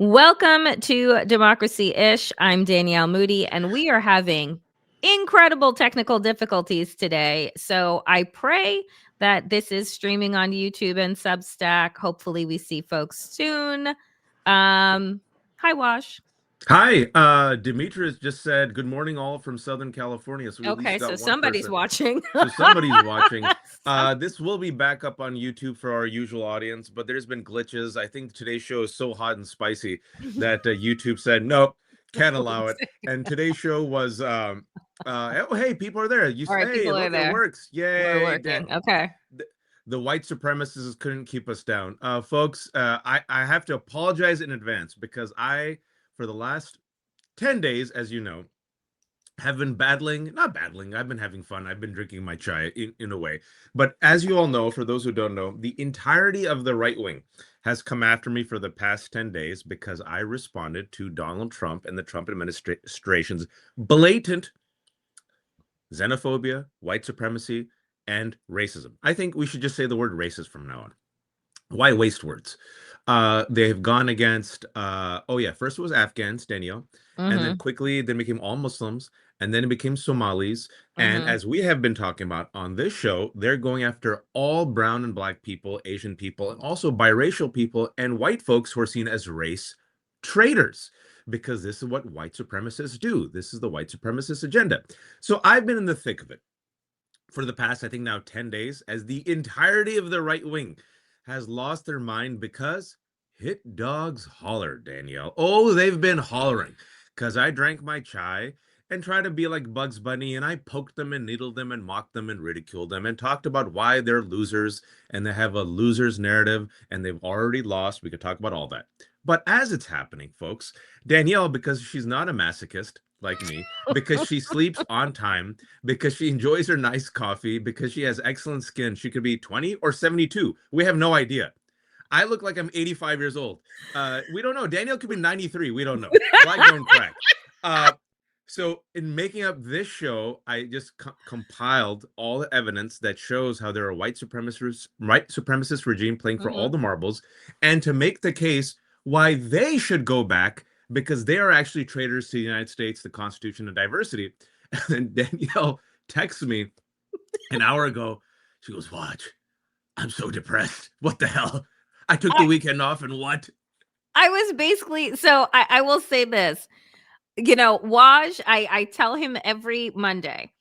Welcome to Democracy Ish. I'm Danielle Moodie, and we are having incredible technical difficulties today. So I pray that this is streaming on YouTube and Substack. Hopefully, we see folks soon. Hi, Wash. Hi, Demetrius just said good morning all from Southern California. So we at least Okay, so got one somebody's person. watching. So somebody's watching. This will be back up on YouTube for our usual audience, but there's been glitches. I think today's show is so hot and spicy that YouTube said, nope, can't allow it. And today's show was, oh, hey, people are there. All right, Hey, people are look, it there. works. We're Yay. working. Okay. The white supremacists couldn't keep us down. Folks, I have to apologize in advance because for the last 10 days, as you know, have been not battling, I've been having fun. I've been drinking my chai in a way. But as you all know, for those who don't know, the entirety of the right wing has come after me for the past 10 days because I responded to Donald Trump and the Trump administration's blatant xenophobia, white supremacy, and racism. I think we should just say the word racist from now on. Why waste words? They've gone against, first it was Afghans, Danielle, and then quickly then became all Muslims, and then it became Somalis. And as we have been talking about on this show, they're going after all brown and black people, Asian people, and also biracial people and white folks who are seen as race traitors, because this is what white supremacists do. This is the white supremacist agenda. So I've been in the thick of it for the past, I think now 10 days, as the entirety of the right wing has lost their mind because hit dogs holler, Danielle. Oh, they've been hollering because I drank my chai and tried to be like Bugs Bunny, and I poked them and needled them and mocked them and ridiculed them and talked about why they're losers and they have a loser's narrative and they've already lost. We could talk about all that. But as it's happening, folks, Danielle, because she's not a masochist like me, because she sleeps on time, because she enjoys her nice coffee, because she has excellent skin, she could be 20 or 72. We have no idea. I look like I'm 85 years old. We don't know. Danielle could be 93. We don't know. Black don't crack. So in making up this show, I just compiled all the evidence that shows how there are white supremacist regime playing for all the marbles, and to make the case why they should go back because they are actually traitors to the United States, the Constitution, and diversity. And then Danielle texts me an hour ago. She goes, "Watch, I'm so depressed. What the hell? I took the weekend off and what?" I was basically, so I will say this. Waj, I tell him every Monday,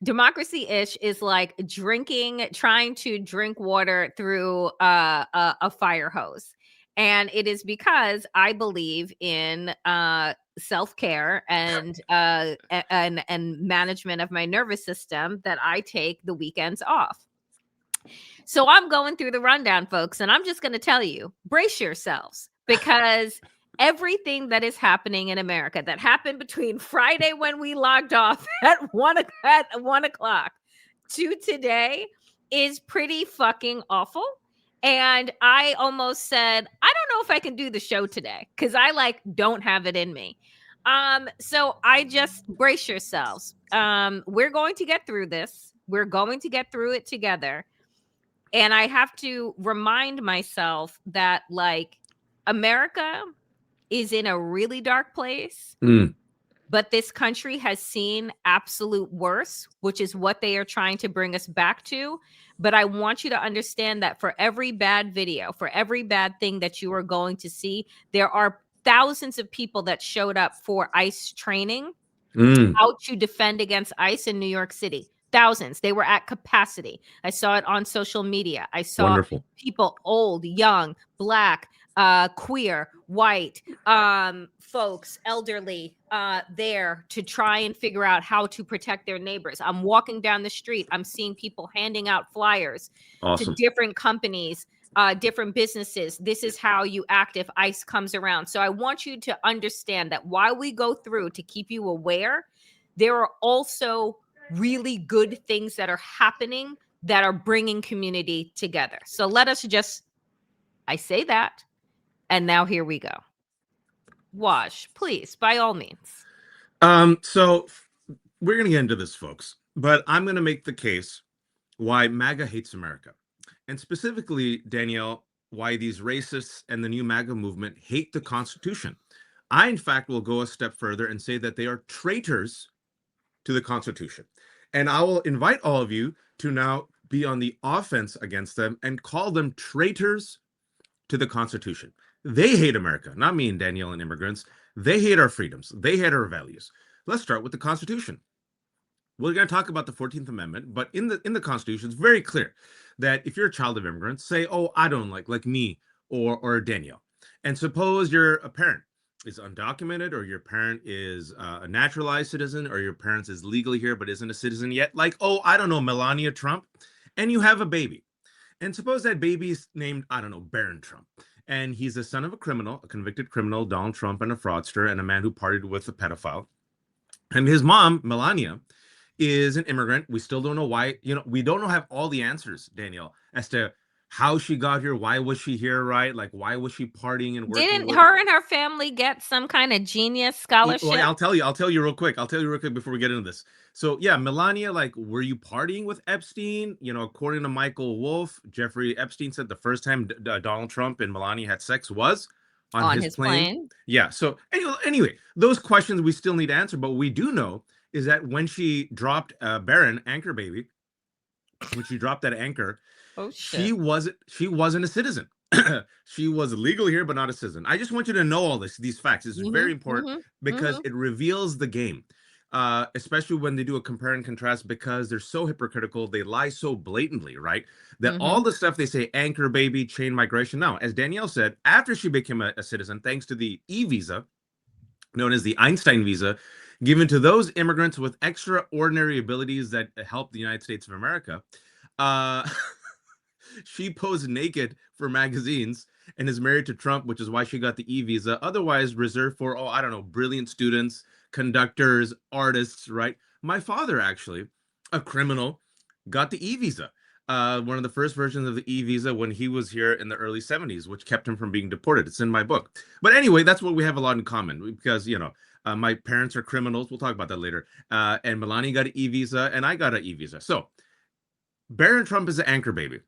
Democracy Ish is like trying to drink water through a fire hose. And it is because I believe in self-care and management of my nervous system that I take the weekends off. So I'm going through the rundown, folks, and I'm just going to tell you, brace yourselves, because everything that is happening in America that happened between Friday when we logged off at 1 o'clock to today is pretty fucking awful. And I almost said, I don't know if I can do the show today because I don't have it in me. So I just brace yourselves. We're going to get through this. We're going to get through it together. And I have to remind myself that America is in a really dark place, but this country has seen absolute worse, which is what they are trying to bring us back to. But I want you to understand that for every bad video, for every bad thing that you are going to see, there are thousands of people that showed up for ICE training, how to defend against ICE in New York City. Thousands. They were at capacity. I saw it on social media. I saw people old, young, black, queer, white, folks, elderly, there to try and figure out how to protect their neighbors. I'm walking down the street. I'm seeing people handing out flyers to different companies, different businesses. This is how you act if ICE comes around. So I want you to understand that while we go through to keep you aware, there are also really good things that are happening that are bringing community together. So let us just, I say that, and now here we go. Wash, please, by all means. So we're going to get into this, folks, but I'm going to make the case why MAGA hates America. And specifically, Danielle, why these racists and the new MAGA movement hate the Constitution. I, in fact, will go a step further and say that they are traitors to the Constitution. And I will invite all of you to now be on the offense against them and call them traitors to the Constitution. They hate America, not me and Danielle and immigrants. They hate our freedoms. They hate our values. Let's start with the Constitution. We're going to talk about the 14th Amendment, but in the Constitution, it's very clear that if you're a child of immigrants, say, oh, I don't like me or Danielle. And suppose you're a parent is undocumented, or your parent is a naturalized citizen, or your parent is legally here but isn't a citizen yet, like, oh, I don't know, Melania Trump, and you have a baby. And suppose that baby is named, I don't know, Barron Trump. And he's the son of a criminal, a convicted criminal, Donald Trump, and a fraudster, and a man who partied with a pedophile. And his mom, Melania, is an immigrant. We still don't know why. We don't have all the answers, Danielle, as to how she got here. Why was she here, right? Like, why was she partying and working? Didn't her and her family get some kind of genius scholarship? Well, I'll tell you real quick. Before we get into this. So yeah, Melania, like, were you partying with Epstein? According to Michael Wolff, Jeffrey Epstein said the first time Donald Trump and Melania had sex was on his plane. Yeah. So anyway, those questions we still need to answer. But what we do know is that when she dropped Barron, anchor baby, when she dropped that anchor, she wasn't a citizen. She was legally here, but not a citizen. I just want you to know all these facts. It's very important because it reveals the game, especially when they do a compare and contrast, because they're so hypocritical. They lie so blatantly, right? That all the stuff they say, anchor baby, chain migration. Now, as Danielle said, after she became a citizen, thanks to the e-visa, known as the Einstein visa, given to those immigrants with extraordinary abilities that help the United States of America, she posed naked for magazines and is married to Trump, which is why she got the e-visa, otherwise reserved for, I don't know, brilliant students, conductors, artists, right? My father, actually, a criminal, got the e-visa. One of the first versions of the e-visa when he was here in the early 70s, which kept him from being deported. It's in my book. But anyway, that's what we have a lot in common, because, my parents are criminals. We'll talk about that later. And Melania got an e-visa, and I got an e-visa. So Barron Trump is an anchor baby.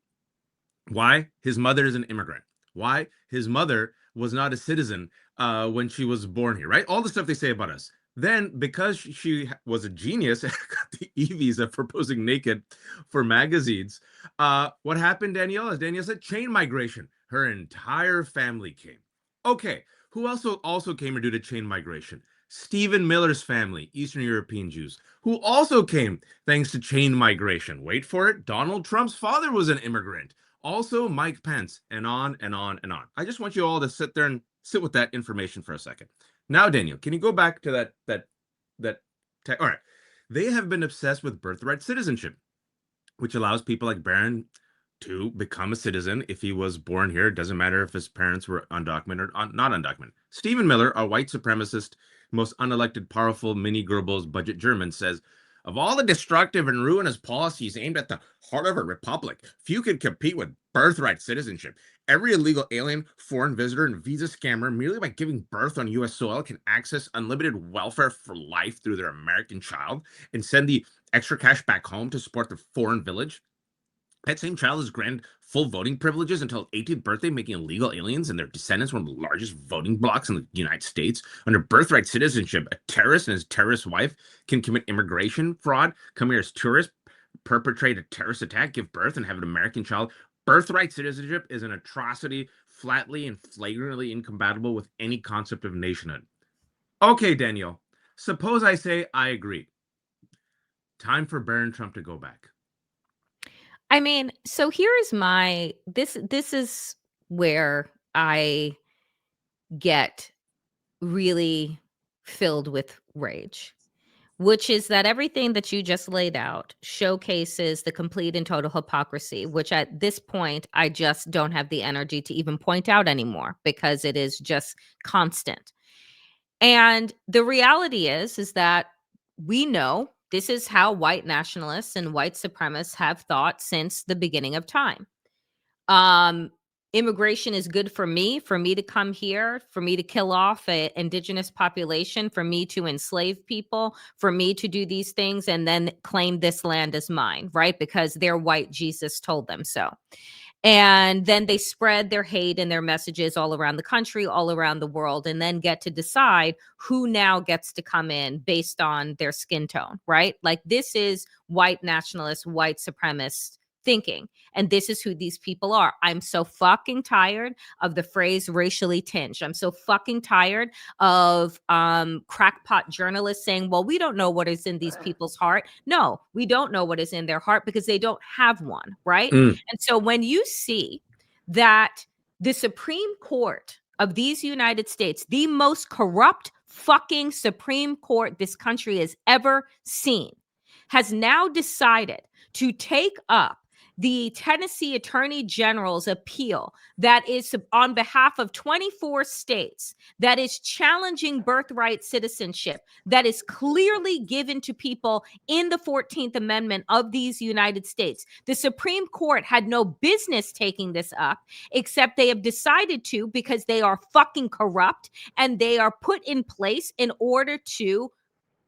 Why? His mother is an immigrant. Why? His mother was not a citizen when she was born here, right? All the stuff they say about us. Then, because she was a genius and got the e-visa for posing naked for magazines, what happened, Danielle? As Danielle said, chain migration. Her entire family came. Okay, who also came due to chain migration? Stephen Miller's family, Eastern European Jews, who also came thanks to chain migration. Wait for it. Donald Trump's father was an immigrant. Also, Mike Pence, and on and on and on. I just want you all to sit there and sit with that information for a second. Now, Daniel, can you go back to that? All right. They have been obsessed with birthright citizenship, which allows people like Barron to become a citizen if he was born here. It doesn't matter if his parents were undocumented or not undocumented. Stephen Miller, a white supremacist, most unelected, powerful, mini Goebbels budget German, says, of all the destructive and ruinous policies aimed at the heart of a republic, few could compete with birthright citizenship. Every illegal alien, foreign visitor, and visa scammer, merely by giving birth on U.S. soil, can access unlimited welfare for life through their American child and send the extra cash back home to support their foreign village. That same child is granted full voting privileges until 18th birthday, making illegal aliens and their descendants one of the largest voting blocs in the United States. Under birthright citizenship, a terrorist and his terrorist wife can commit immigration fraud, come here as tourists, perpetrate a terrorist attack, give birth, and have an American child. Birthright citizenship is an atrocity, flatly and flagrantly incompatible with any concept of nationhood. Okay, Daniel, suppose I say I agree. Time for Barron Trump to go back. I mean, so here's this is where I get really filled with rage, which is that everything that you just laid out showcases the complete and total hypocrisy, which at this point, I just don't have the energy to even point out anymore because it is just constant. And the reality is that we know this is how white nationalists and white supremacists have thought since the beginning of time. Immigration is good for me to come here, for me to kill off an indigenous population, for me to enslave people, for me to do these things and then claim this land as mine, right? Because their white Jesus told them so. And then they spread their hate and their messages all around the country, all around the world, and then get to decide who now gets to come in based on their skin tone, right? Like, this is white nationalist, white supremacist thinking. And this is who these people are. I'm so fucking tired of the phrase racially tinged. I'm so fucking tired of crackpot journalists saying, well, we don't know what is in these people's heart. No, we don't know what is in their heart because they don't have one, right? And so when you see that the Supreme Court of these United States, the most corrupt fucking Supreme Court this country has ever seen, has now decided to take up the Tennessee Attorney General's appeal that is on behalf of 24 states, that is challenging birthright citizenship, that is clearly given to people in the 14th Amendment of these United States. The Supreme Court had no business taking this up, except they have decided to because they are fucking corrupt and they are put in place in order to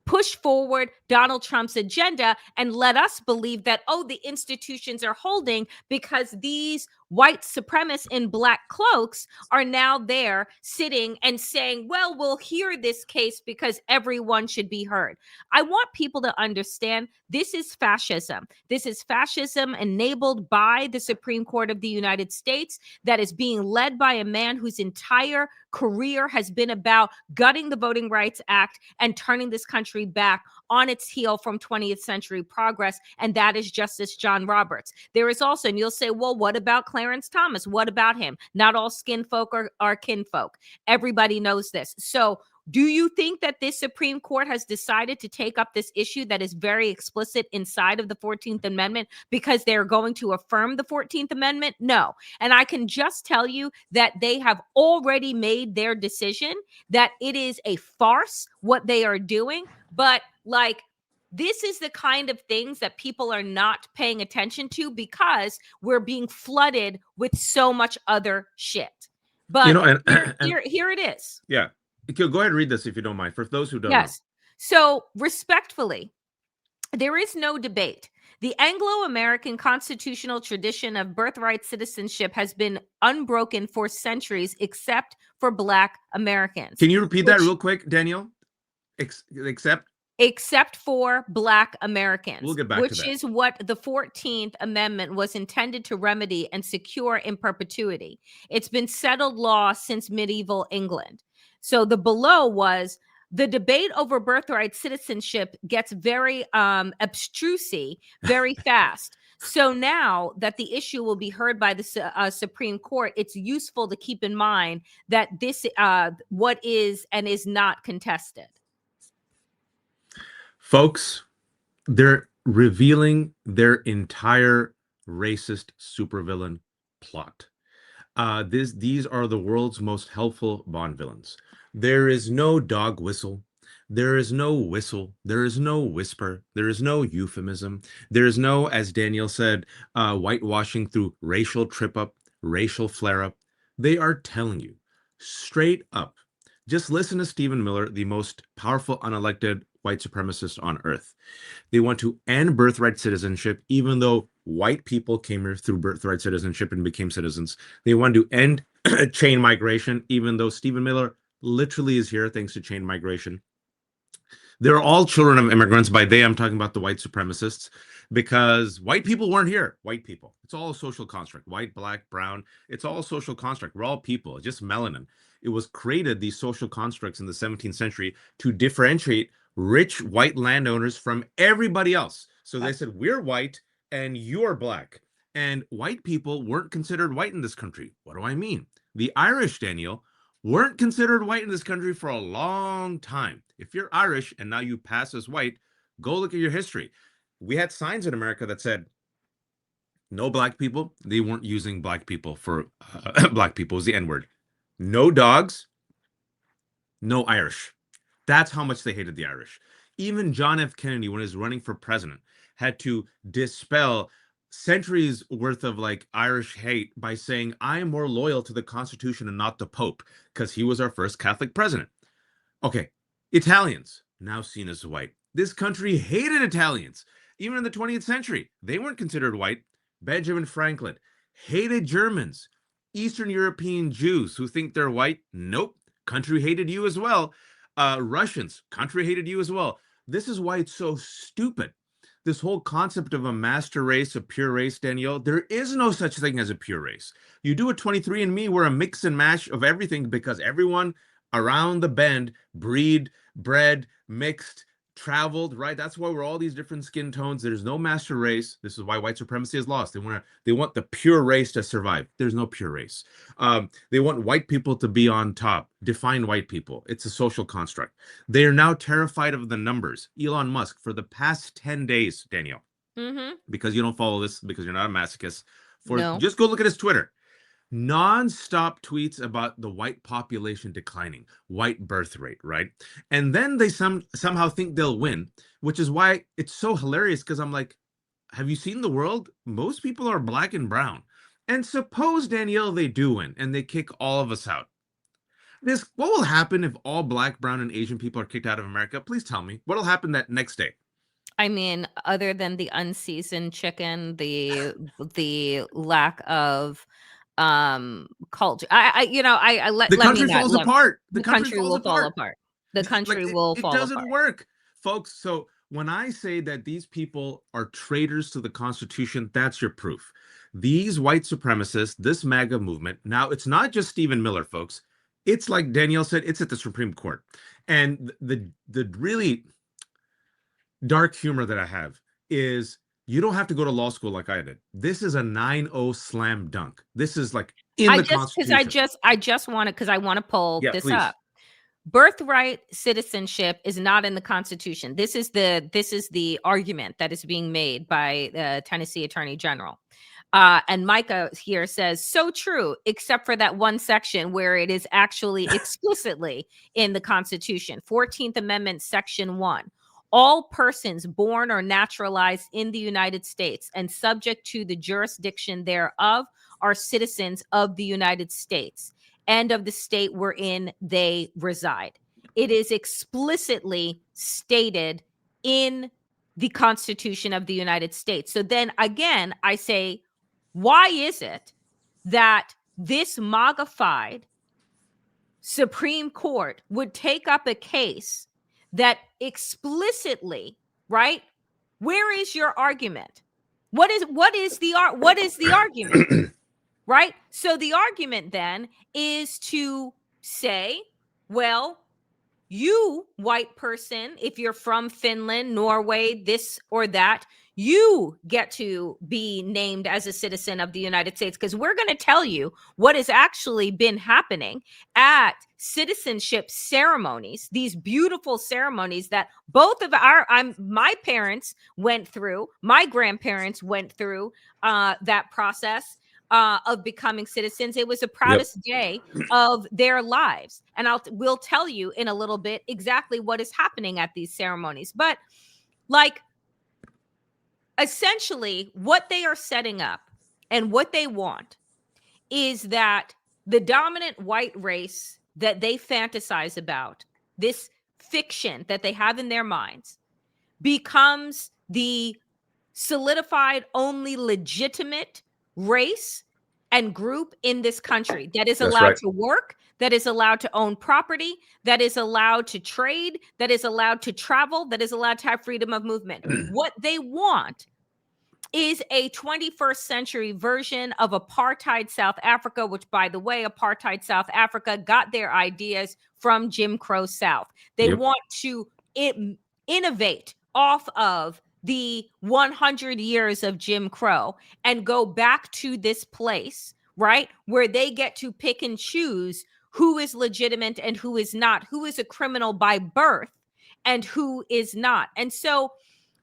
push forward Donald Trump's agenda and let us believe that, oh, the institutions are holding because these white supremacists in black cloaks are now there sitting and saying, well, we'll hear this case because everyone should be heard. I want people to understand this is fascism. This is fascism enabled by the Supreme Court of the United States that is being led by a man whose entire career has been about gutting the Voting Rights Act and turning this country back on its heel from 20th century progress, and that is Justice John Roberts. There is also, and you'll say, well, what about Clarence Thomas? What about him? Not all skin folk are kinfolk. Everybody knows this. So do you think that this Supreme Court has decided to take up this issue that is very explicit inside of the 14th Amendment because they're going to affirm the 14th Amendment? No. And I can just tell you that they have already made their decision, that it is a farce what they are doing. But like, this is the kind of things that people are not paying attention to because we're being flooded with so much other shit. But here it is. Yeah. Go ahead and read this if you don't mind, for those who don't know. So respectfully, there is no debate. The Anglo-American constitutional tradition of birthright citizenship has been unbroken for centuries, except for Black Americans. Can you repeat that real quick, Danielle? Except for Black Americans. We'll get back to that. Which is what the 14th Amendment was intended to remedy and secure in perpetuity. It's been settled law since medieval England. So the below was the debate over birthright citizenship gets very abstrusy very fast. So now that the issue will be heard by the Supreme Court, it's useful to keep in mind that this what is and is not contested. Folks, they're revealing their entire racist supervillain plot. These are the world's most helpful Bond villains. There is no dog whistle. There is no whistle. There is no whisper. There is no euphemism. There is no, as Danielle said, whitewashing through racial trip-up, racial flare-up. They are telling you straight up. Just listen to Stephen Miller, the most powerful unelected white supremacist on earth. They want to end birthright citizenship, even though white people came here through birthright citizenship and became citizens. They want to end chain migration, even though Stephen Miller literally is here thanks to chain migration. They're all children of immigrants. By they, I'm talking about the white supremacists, because white people weren't here. White people. It's all a social construct. White, black, brown. It's all a social construct. We're all people. It's just melanin. It was created, these social constructs in the 17th century, to differentiate rich white landowners from everybody else. So they said, we're white and you're black. And white people weren't considered white in this country. What do I mean? The Irish, Daniel, weren't considered white in this country for a long time. If you're Irish and now you pass as white, go look at your history. We had signs in America that said, no black people. They weren't using black people for black people. It was the N-word. No dogs, no Irish. That's how much they hated the Irish. Even John F. Kennedy, when he was running for president, had to dispel centuries worth of like Irish hate by saying, I am more loyal to the Constitution and not the Pope, because he was our first Catholic president. Okay, Italians, now seen as white. This country hated Italians. Even in the 20th century, they weren't considered white. Benjamin Franklin hated Germans, Eastern European Jews who think they're white. Nope. Country hated you as well. Russians, country hated you as well. This is why it's so stupid. This whole concept of a master race, a pure race, Danielle, there is no such thing as a pure race. You do a 23andMe, we're a mix and mash of everything because everyone around the bend bred, mixed, traveled, right? That's why we're all these different skin tones. There's no master race. This is why white supremacy is lost. They want the pure race to survive. There's no pure race. They want white people to be on top. Define white people. It's a social construct. They are now terrified of the numbers. Elon Musk, for the past 10 days, Danielle, because you don't follow this, because you're not a masochist, just go look at his Twitter. Non-stop tweets about the white population declining, white birth rate, right? And then they somehow think they'll win, which is why it's so hilarious, because I'm like, have you seen the world? Most people are black and brown. And suppose, Danielle, they do win and they kick all of us out. What will happen if all black, brown, and Asian people are kicked out of America? Please tell me. What will happen that next day? I mean, other than the unseasoned chicken, the lack of culture. The country falls apart. The country will fall apart. The country will fall apart. It doesn't work, folks. So when I say that these people are traitors to the Constitution, that's your proof. These white supremacists, this MAGA movement. Now, it's not just Stephen Miller, folks. It's like Danielle said, it's at the Supreme Court. And the really dark humor that I have is, you don't have to go to law school like I did. This is a 9-0 slam dunk. This is like in the Constitution. Because I want to pull this up. Birthright citizenship is not in the Constitution. This is the argument that is being made by the Tennessee Attorney General. And Micah here says, so true, except for that one section where it is actually explicitly in the Constitution. 14th Amendment, Section 1. All persons born or naturalized in the United States and subject to the jurisdiction thereof are citizens of the United States and of the state wherein they reside. It is explicitly stated in the Constitution of the United States. So then again, I say, why is it that this MAGA-fied Supreme Court would take up a case that explicitly, right? Where is your argument? What is the argument? Right? So the argument then is to say, well, you white person, if you're from Finland, Norway, this or that, you get to be named as a citizen of the United States, because we're going to tell you what has actually been happening at citizenship ceremonies, these beautiful ceremonies that both of my parents went through, my grandparents went through that process of becoming citizens. It was the proudest day of their lives. And we'll tell you in a little bit exactly what is happening at these ceremonies. But like, essentially what they are setting up and what they want is that the dominant white race that they fantasize about, this fiction that they have in their minds, becomes the solidified only legitimate race and group in this country that is allowed to work, that is allowed to own property, that is allowed to trade, that is allowed to travel, that is allowed to have freedom of movement. What they want is a 21st century version of apartheid South Africa, which, by the way, apartheid South Africa got their ideas from Jim Crow South. They want to innovate off of the 100 years of Jim Crow and go back to this place, right, where they get to pick and choose who is legitimate and who is not, who is a criminal by birth and who is not. And so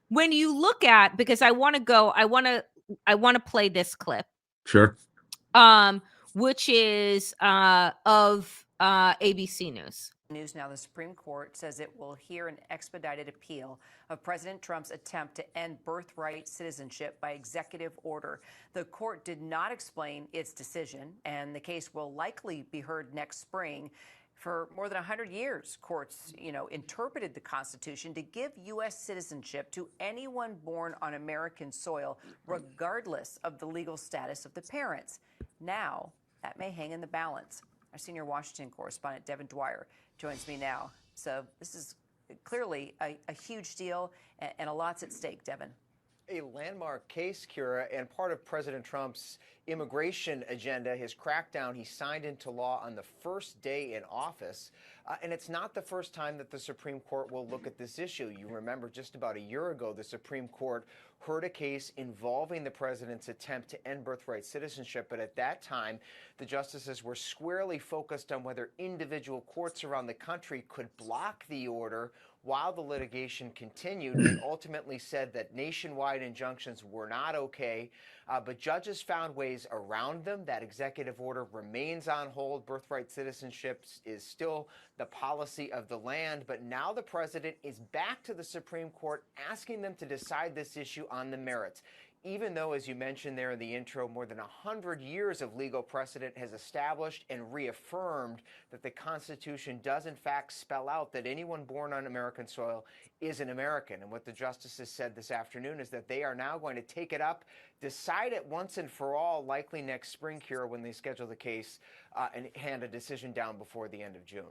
when you look at, because I want to play this clip. Sure. Which is of ABC News. News now, the Supreme Court says it will hear an expedited appeal of President Trump's attempt to end birthright citizenship by executive order. The court did not explain its decision, and the case will likely be heard next spring. For more than 100 years, courts, interpreted the Constitution to give U.S. citizenship to anyone born on American soil, regardless of the legal status of the parents. Now, that may hang in the balance. Our senior Washington correspondent, Devin Dwyer, joins me now. So this is clearly a huge deal and a lot's at stake, Devin. A landmark case, Kira, and part of President Trump's immigration agenda, his crackdown he signed into law on the first day in office. And it's not the first time that the Supreme Court will look at this issue. You remember just about a year ago, the Supreme Court heard a case involving the president's attempt to end birthright citizenship. But at that time, the justices were squarely focused on whether individual courts around the country could block the order while the litigation continued, and ultimately said that nationwide injunctions were not okay. But judges found ways around them. That executive order remains on hold. Birthright citizenship is still the policy of the land. But now the president is back to the Supreme Court asking them to decide this issue on the merits. Even though, as you mentioned there in the intro, more than 100 years of legal precedent has established and reaffirmed that the Constitution does in fact spell out that anyone born on American soil is an American. And what the justices said this afternoon is that they are now going to take it up, decide it once and for all, likely next spring, Kira, when they schedule the case, and hand a decision down before the end of June.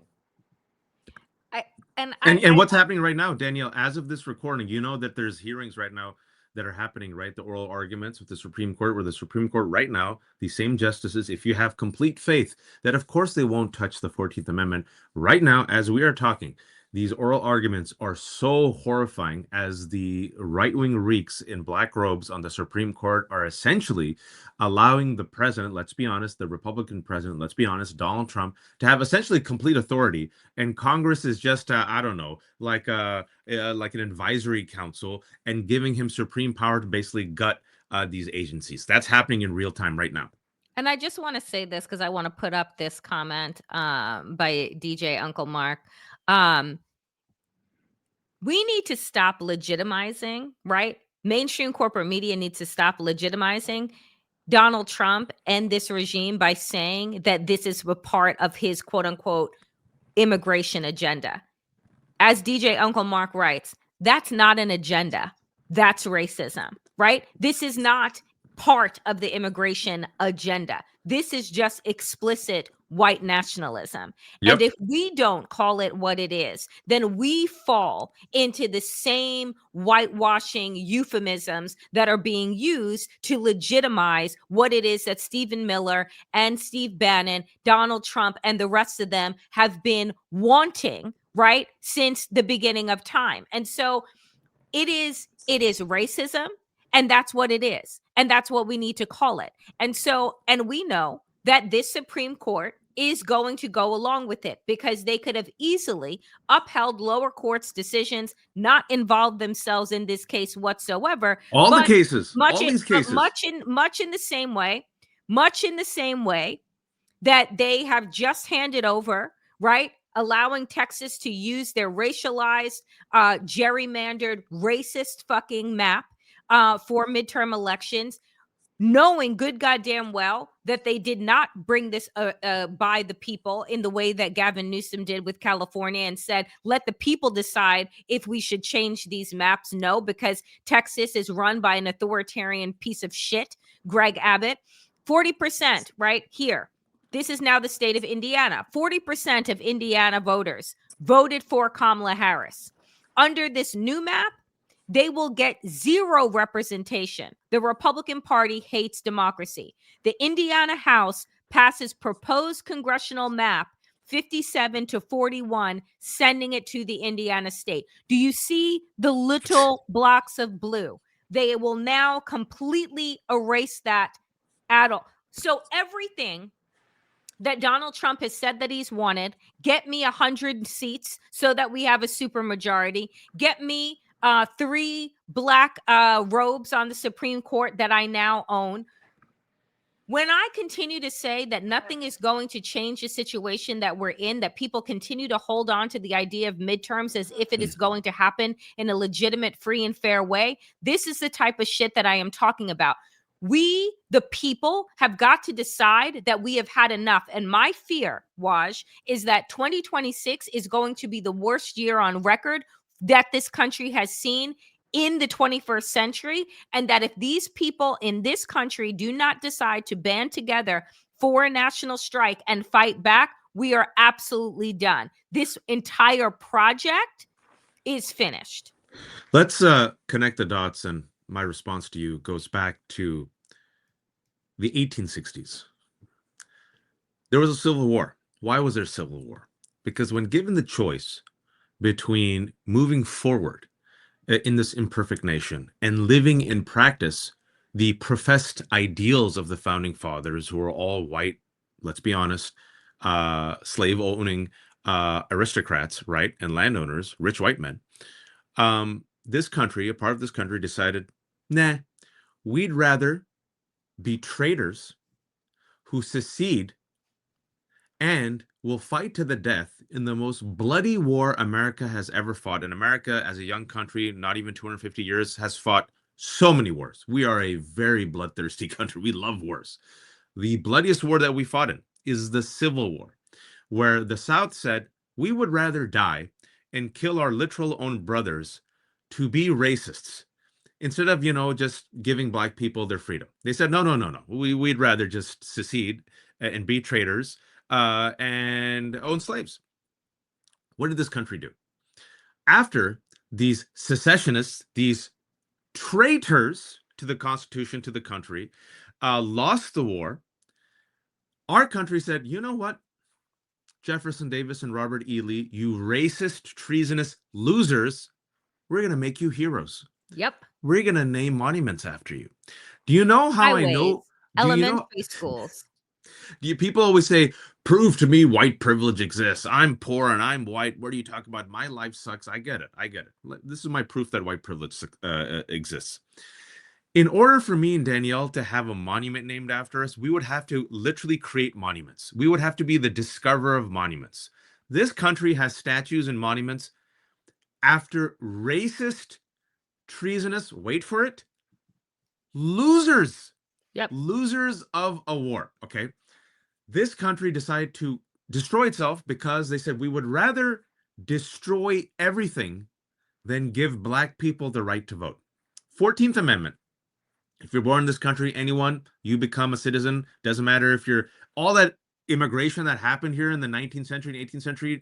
And what's happening right now, Danielle, as of this recording, you know that there's hearings right now that are happening, right? The oral arguments with the Supreme Court, where the Supreme Court right now, the same justices, if you have complete faith that of course they won't touch the 14th Amendment, right now, as we are talking, these oral arguments are so horrifying as the right-wing reeks in black robes on the Supreme Court are essentially allowing the president, let's be honest, the Republican president, let's be honest, Donald Trump, to have essentially complete authority. And Congress is just, I don't know, like an advisory council, and giving him supreme power to basically gut these agencies. That's happening in real time right now. And I just want to say this because I want to put up this comment by DJ Uncle Mark. We need to stop legitimizing, right? Mainstream corporate media needs to stop legitimizing Donald Trump and this regime by saying that this is a part of his quote unquote immigration agenda. As DJ Uncle Mark writes, that's not an agenda. That's racism, right? This is not part of the immigration agenda. This is just explicit white nationalism. Yep. And if we don't call it what it is, then we fall into the same whitewashing euphemisms that are being used to legitimize what it is that Stephen Miller and Steve Bannon, Donald Trump, and the rest of them have been wanting, right, since the beginning of time. And so it is racism, and that's what it is. And that's what we need to call it. And so, and we know that this Supreme Court is going to go along with it because they could have easily upheld lower courts' decisions, not involved themselves in this case whatsoever. All these cases, much in the same way that they have just handed over, right? Allowing Texas to use their racialized, gerrymandered, racist fucking map for midterm elections, knowing good goddamn well that they did not bring this by the people in the way that Gavin Newsom did with California and said, let the people decide if we should change these maps. No, because Texas is run by an authoritarian piece of shit, Greg Abbott. 40%, right here. This is now the state of Indiana. 40% of Indiana voters voted for Kamala Harris. Under this new map, they will get zero representation. The Republican Party hates democracy. The Indiana House passes proposed congressional map 57-41, sending it to the Indiana state. Do you see the little blocks of blue? They will now completely erase that at all. So everything that Donald Trump has said that he's wanted, get me 100 seats so that we have a supermajority, get me 3 black robes on the Supreme Court that I now own. When I continue to say that nothing is going to change the situation that we're in, that people continue to hold on to the idea of midterms as if it is going to happen in a legitimate, free, and fair way, this is the type of shit that I am talking about. We, the people, have got to decide that we have had enough. And my fear, Waj, is that 2026 is going to be the worst year on record that this country has seen in the 21st century. And that if these people in this country do not decide to band together for a national strike and fight back, we are absolutely done. This entire project is finished. Let's connect the dots, and my response to you goes back to the 1860s. There was a civil war. Why was there a civil war? Because when given the choice between moving forward in this imperfect nation and living in practice the professed ideals of the founding fathers, who were all white, let's be honest, slave-owning aristocrats, right, and landowners, rich white men, this country, a part of this country, decided, nah, we'd rather be traitors who secede and will fight to the death in the most bloody war America has ever fought. And America, as a young country, not even 250 years, has fought so many wars. We are a very bloodthirsty country. We love wars. The bloodiest war that we fought in is the Civil War, where the South said, we would rather die and kill our literal own brothers to be racists instead of, just giving black people their freedom. They said, no. We'd rather just secede and be traitors and own slaves. What did this country do? After these secessionists, these traitors to the Constitution, to the country, lost the war, our country said, you know what? Jefferson Davis and Robert E. Lee, you racist, treasonous losers, we're going to make you heroes. Yep. We're going to name monuments after you. Do you know how Highways, I know? Elementary schools. People always say, prove to me white privilege exists. I'm poor and I'm white. What are you talking about? My life sucks. I get it. This is my proof that white privilege exists. In order for me and Danielle to have a monument named after us, we would have to literally create monuments. We would have to be the discoverer of monuments. This country has statues and monuments after racist, treasonous, wait for it, losers. Yep. Losers of a war, okay? This country decided to destroy itself because they said we would rather destroy everything than give black people the right to vote. 14th Amendment. If you're born in this country, anyone, you become a citizen. Doesn't matter if you're all that immigration that happened here in the 19th century and 18th century,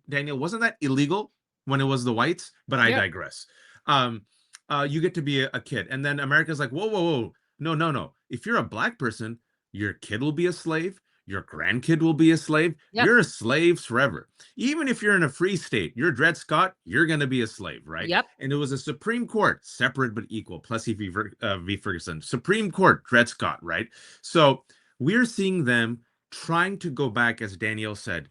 Daniel, wasn't that illegal when it was the whites? But I digress. You get to be a kid. And then America's like, whoa. No. If you're a black person, your kid will be a slave. Your grandkid will be a slave. Yep. You're a slave forever. Even if you're in a free state, you're Dred Scott, you're going to be a slave, right? Yep. And it was a Supreme Court, separate but equal, Plessy v. Ferguson. Supreme Court, Dred Scott, right? So we're seeing them trying to go back, as Danielle said,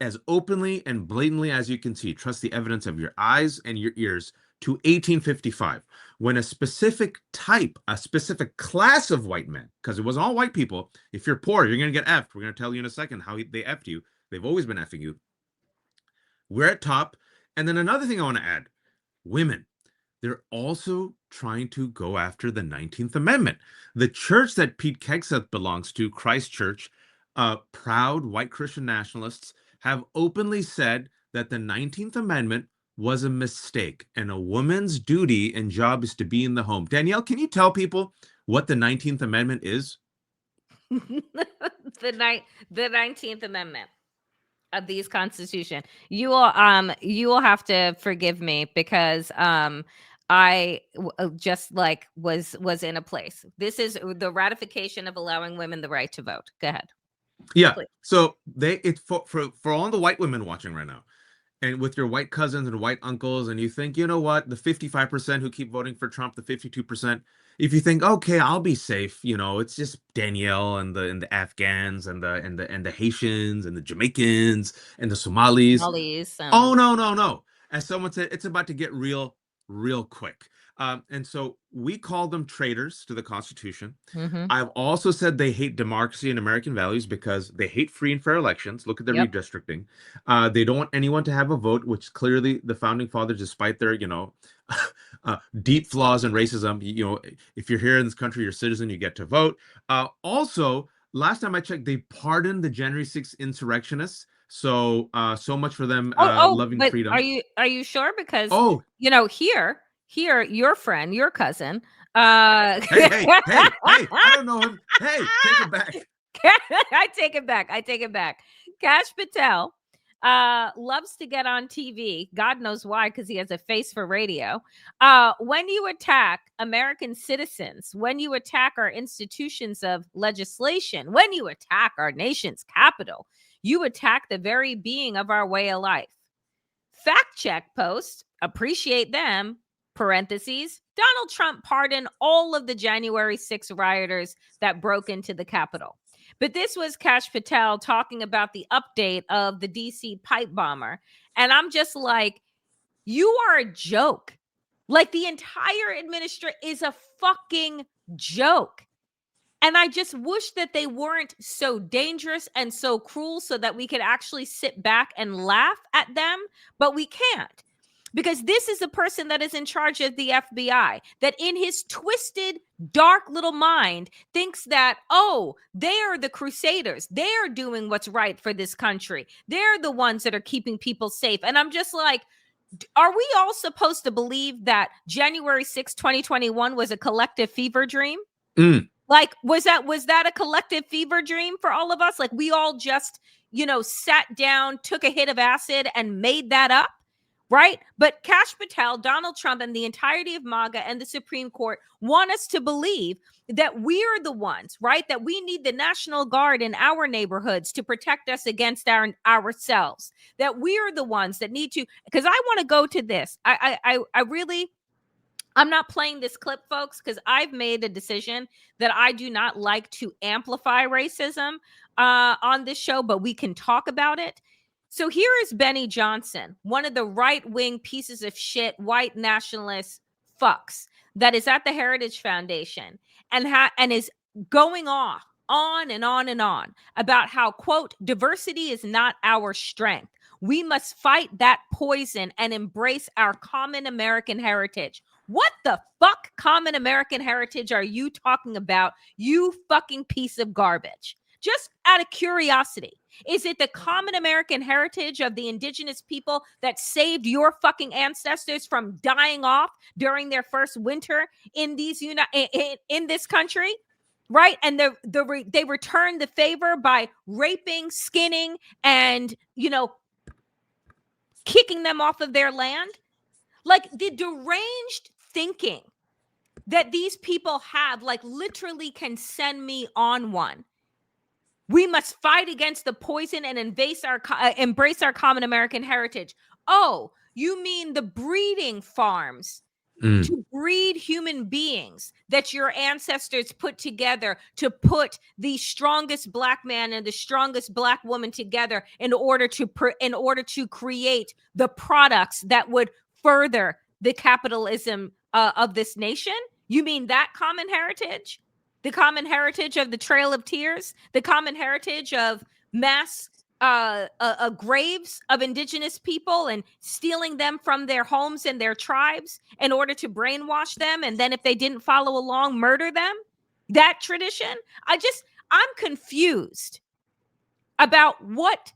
as openly and blatantly as you can see. Trust the evidence of your eyes and your ears, to 1855, when a specific type, a specific class of white men, because it wasn't all white people. If you're poor, you're going to get effed. We're going to tell you in a second how they effed you. They've always been effing you. We're at top. And then another thing I want to add, women. They're also trying to go after the 19th Amendment. The church that Pete Hegseth belongs to, Christ Church, proud white Christian nationalists, have openly said that the 19th Amendment was a mistake, and a woman's duty and job is to be in the home. Danielle, can you tell people what the 19th Amendment is? The 19th Amendment of these Constitution. You will have to forgive me because I just was in a place. This is the ratification of allowing women the right to vote. Go ahead. Yeah. Please. So it's for all the white women watching right now, and with your white cousins and white uncles, and you think, you know what, the 55% who keep voting for Trump, the 52%, if you think, okay, I'll be safe, it's just Danielle and the Afghans and the Haitians and the Jamaicans and the Somalis. Oh, no. As someone said, it's about to get real quick. And so we call them traitors to the Constitution. Mm-hmm. I've also said they hate democracy and American values because they hate free and fair elections. Look at the redistricting. They don't want anyone to have a vote, which clearly the founding fathers, despite their, deep flaws in racism. You know, if you're here in this country, you're a citizen, you get to vote. Also, last time I checked, they pardoned the January 6th insurrectionists. So so much for them loving but freedom. are you sure? Because Oh, here, your friend, your cousin, hey, I don't know him. Hey, take it back. I take it back. Kash Patel loves to get on TV. God knows why, because he has a face for radio. When you attack American citizens, when you attack our institutions of legislation, when you attack our nation's capital, you attack the very being of our way of life. Fact check post, appreciate them. Parentheses, Donald Trump pardoned all of the January 6th rioters that broke into the Capitol. But this was Kash Patel talking about the update of the DC pipe bomber. And I'm just like, you are a joke. Like, the entire administration is a fucking joke. And I just wish that they weren't so dangerous and so cruel so that we could actually sit back and laugh at them. But we can't. Because this is a person that is in charge of the FBI, that in his twisted, dark little mind thinks that, oh, they are the crusaders. They're doing what's right for this country. They're the ones that are keeping people safe. And I'm just like, are we all supposed to believe that January 6, 2021 was a collective fever dream? Like, was that a collective fever dream for all of us? Like, we all just, sat down, took a hit of acid and made that up? Right? But Kash Patel, Donald Trump, and the entirety of MAGA and the Supreme Court want us to believe that we're the ones, right? That we need the National Guard in our neighborhoods to protect us against ourselves. That we're the ones that need to, because I want to go to this. I'm not playing this clip, folks, because I've made a decision that I do not like to amplify racism on this show, but we can talk about it. So here is Benny Johnson, one of the right-wing pieces of shit, white nationalist fucks that is at the Heritage Foundation and is going on and on about how, quote, diversity is not our strength. We must fight that poison and embrace our common American heritage. What the fuck common American heritage are you talking about, you fucking piece of garbage? Just out of curiosity, is it the common American heritage of the indigenous people that saved your fucking ancestors from dying off during their first winter in this country? Right? And they returned the favor by raping, skinning, and, kicking them off of their land? Like, the deranged thinking that these people have, like, literally can send me on one. We must fight against the poison and embrace our common American heritage. Oh, you mean the breeding farms to breed human beings that your ancestors put together to put the strongest black man and the strongest black woman together in order to create the products that would further the capitalism of this nation? You mean that common heritage? The common heritage of the Trail of Tears, the common heritage of mass graves of indigenous people and stealing them from their homes and their tribes in order to brainwash them, and then if they didn't follow along, murder them? That tradition? I'm confused about what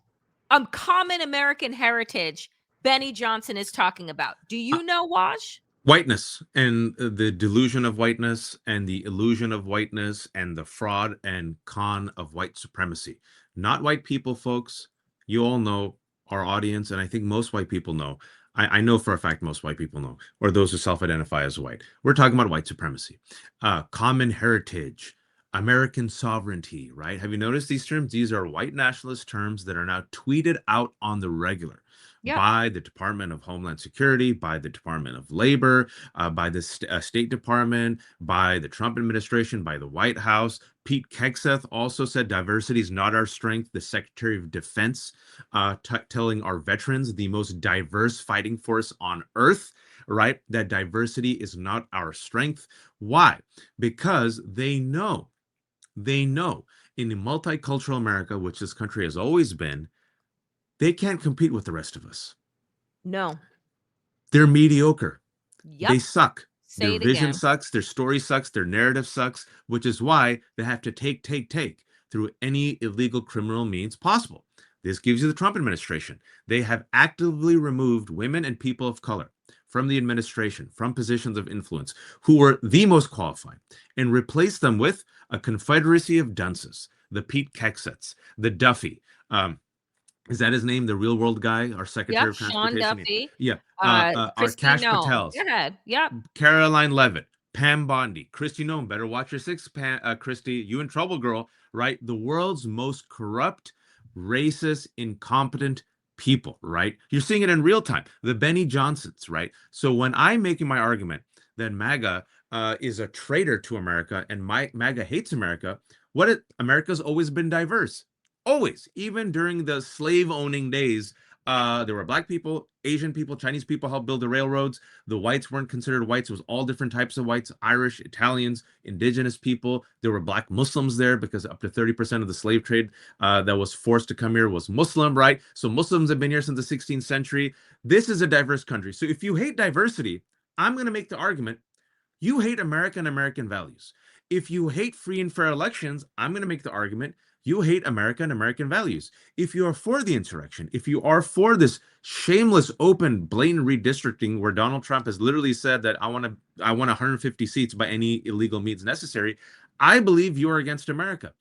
common American heritage Benny Johnson is talking about. Do you know, Waj? Whiteness and the delusion of whiteness and the illusion of whiteness and the fraud and con of white supremacy. Not white people, folks. You all know, our audience, and I think most white people know. I know for a fact most white people know, or those who self-identify as white. We're talking about white supremacy, common heritage, American sovereignty, right? Have you noticed these terms? These are white nationalist terms that are now tweeted out on the regular. Yep. By the Department of Homeland Security, by the Department of Labor, by the State Department, by the Trump administration, by the White House. Pete Hegseth also said diversity is not our strength. The Secretary of Defense telling our veterans, the most diverse fighting force on earth, right, that diversity is not our strength. Why? Because they know in a multicultural America, which this country has always been, they can't compete with the rest of us. No. They're mediocre. Yep. They suck. Say Their it vision again. sucks, their story sucks, their narrative sucks, which is why they have to take through any illegal criminal means possible. This gives you the Trump administration. They have actively removed women and people of color from the administration, from positions of influence, who were the most qualified, and replaced them with a confederacy of dunces, the Pete Kexets, the Duffy. Is that his name? The real world guy, our Secretary Yep. of Sean Transportation? Duffy. Yeah. Our Christy Cash Nome. Patels. Go ahead. Yep. Caroline Levitt, Pam Bondi, Christy Nome. Better watch your six, Christy. You in trouble, girl. Right? The world's most corrupt, racist, incompetent people. Right? You're seeing it in real time. The Benny Johnsons. Right? So when I'm making my argument that MAGA is a traitor to America and MAGA hates America, America's always been diverse. Always, even during the slave owning days, there were black people, Asian people, Chinese people helped build the railroads. The whites weren't considered whites. It was all different types of whites, Irish, Italians, indigenous people. There were black Muslims there because up to 30% of the slave trade that was forced to come here was Muslim, right? So Muslims have been here since the 16th century. This is a diverse country. So if you hate diversity, I'm going to make the argument you hate America and American values. If you hate free and fair elections, I'm going to make the argument you hate America and American values. If you are for the insurrection, if you are for this shameless, open, blatant redistricting where Donald Trump has literally said that I want 150 seats by any illegal means necessary, I believe you are against America.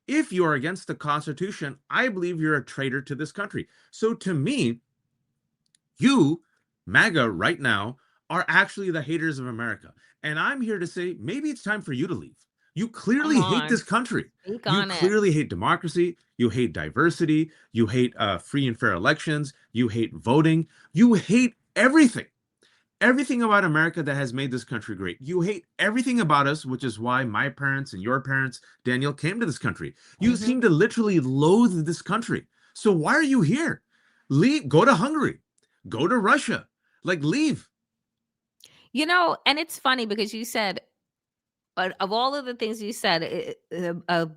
If you are against the Constitution, I believe you're a traitor to this country. So to me, you, MAGA right now, are actually the haters of America. And I'm here to say maybe it's time for you to leave. You clearly hate this country. Speak You on it. clearly hate democracy. You hate diversity. You hate free and fair elections. You hate voting. You hate everything. Everything about America that has made this country great. You hate everything about us, which is why my parents and your parents, Danielle, came to this country. You seem to literally loathe this country. So why are you here? Leave. Go to Hungary. Go to Russia. Like, leave. You know, and it's funny because you said, of all of the things you said, a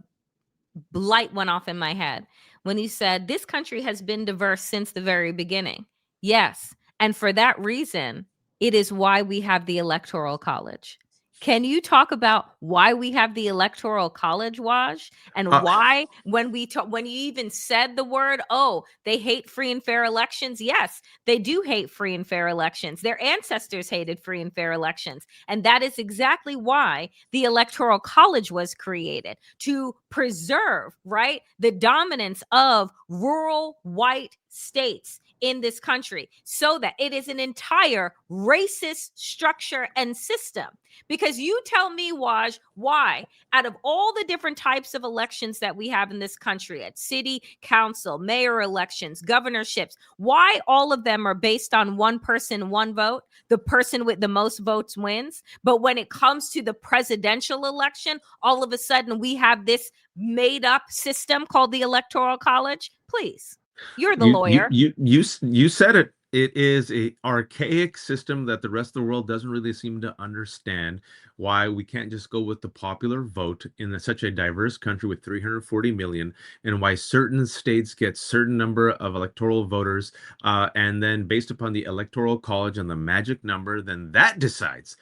light went off in my head when you said this country has been diverse since the very beginning. Yes. And for that reason, it is why we have the Electoral College. Can you talk about why we have the Electoral College, Waj? And why, when you even said the word, oh, they hate free and fair elections? Yes, they do hate free and fair elections. Their ancestors hated free and fair elections. And that is exactly why the Electoral College was created, to preserve, right, the dominance of rural white states in this country, so that it is an entire racist structure and system. Because you tell me, Waj, why out of all the different types of elections that we have in this country, at city council, mayor elections, governorships, why all of them are based on one person, one vote, the person with the most votes wins. But when it comes to the presidential election, all of a sudden we have this made up system called the Electoral College? Please. You're the lawyer. You said it. It is a archaic system that the rest of the world doesn't really seem to understand. Why we can't just go with the popular vote in such a diverse country with 340 million, and why certain states get certain number of electoral voters, and then based upon the Electoral College and the magic number, then that decides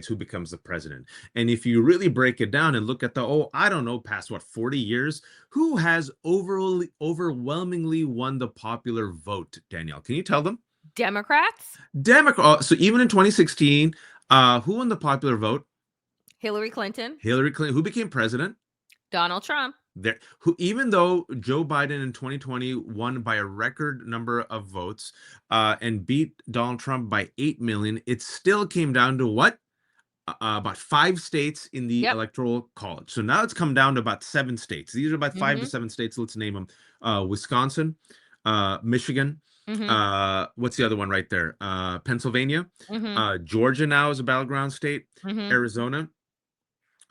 who becomes the president. And if you really break it down and look at past 40 years, who has overwhelmingly won the popular vote, Danielle? Can you tell them? Democrats. So even in 2016, who won the popular vote? Hillary Clinton. Who became president? Donald Trump. Even though Joe Biden in 2020 won by a record number of votes and beat Donald Trump by 8 million, it still came down to what? About 5 states in the Electoral College. So now it's come down to about 7 states. These are about 5 to 7 states. Let's name them. Wisconsin, Michigan. What's the other one right there? Pennsylvania. Georgia now is a battleground state. Arizona,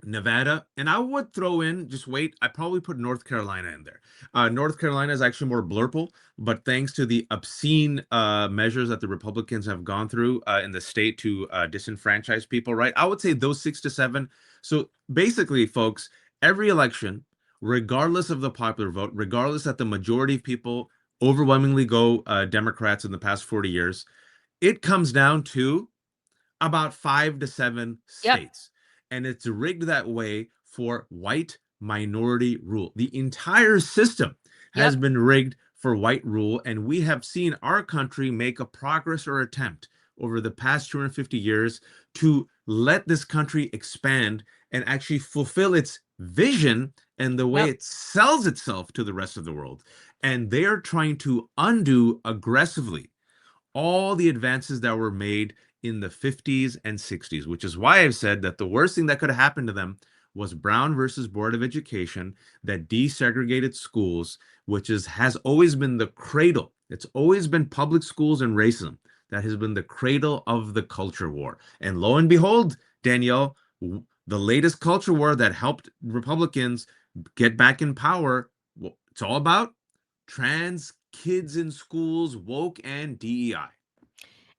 Nevada, and I would throw in, just wait, I probably put North Carolina in there. North Carolina is actually more blurple, but thanks to the obscene measures that the Republicans have gone through in the state to disenfranchise people, right? I would say those 6 to 7. So basically, folks, every election, regardless of the popular vote, regardless that the majority of people overwhelmingly go Democrats in the past 40 years, it comes down to about 5 to 7 Yep. states. And it's rigged that way for white minority rule. The entire system has Yep. been rigged for white rule, and we have seen our country make a progress or attempt over the past 250 years to let this country expand and actually fulfill its vision and the way Yep. it sells itself to the rest of the world. And they are trying to undo aggressively all the advances that were made in the 50s and 60s, which is why I've said that the worst thing that could have happened to them was Brown versus Board of Education that desegregated schools, which has always been the cradle. It's always been public schools and racism that has been the cradle of the culture war. And lo and behold, Danielle, the latest culture war that helped Republicans get back in power, it's all about trans kids in schools, woke, and DEI.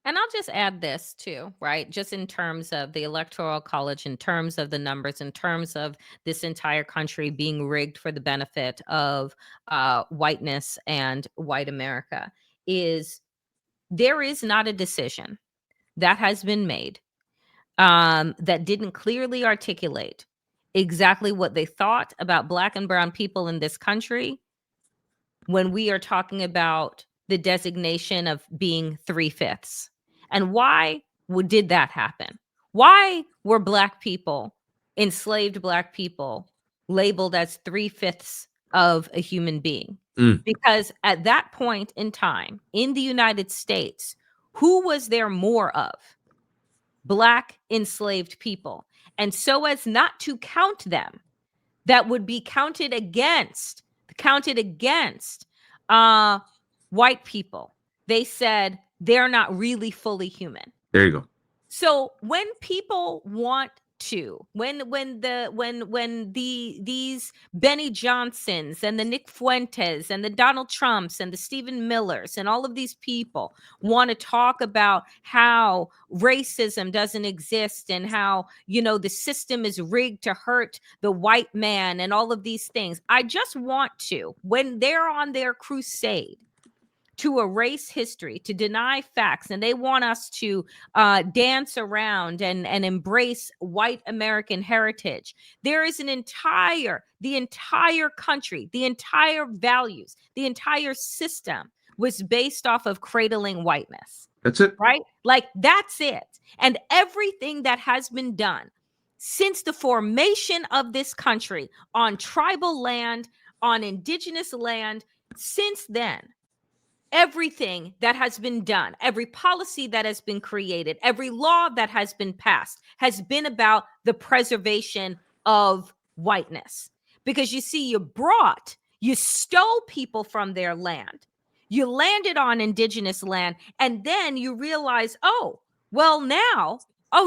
And I'll just add this too, right? Just in terms of the Electoral College, in terms of the numbers, in terms of this entire country being rigged for the benefit of whiteness and white America, is there is not a decision that has been made that didn't clearly articulate exactly what they thought about Black and brown people in this country when we are talking about the designation of being 3/5. And why did that happen? Why were Black people, enslaved Black people, labeled as 3/5 of a human being? Because at that point in time in the United States, who was there more of? Black enslaved people. And so as not to count them, that would be counted against white people. They said they're not really fully human. There you go. So when people want to, these Benny Johnsons and the Nick Fuentes and the Donald Trumps and the Stephen Millers and all of these people want to talk about how racism doesn't exist and how, the system is rigged to hurt the white man and all of these things, I just want to, when they're on their crusade to erase history, to deny facts, and they want us to dance around and embrace white American heritage. There is the entire country, the entire values, the entire system was based off of cradling whiteness. That's it. Right? Like, that's it. And everything that has been done since the formation of this country on tribal land, on indigenous land, since then, everything that has been done, every policy that has been created, every law that has been passed has been about the preservation of whiteness. Because you see, you stole people from their land, you landed on indigenous land, and then you realize, oh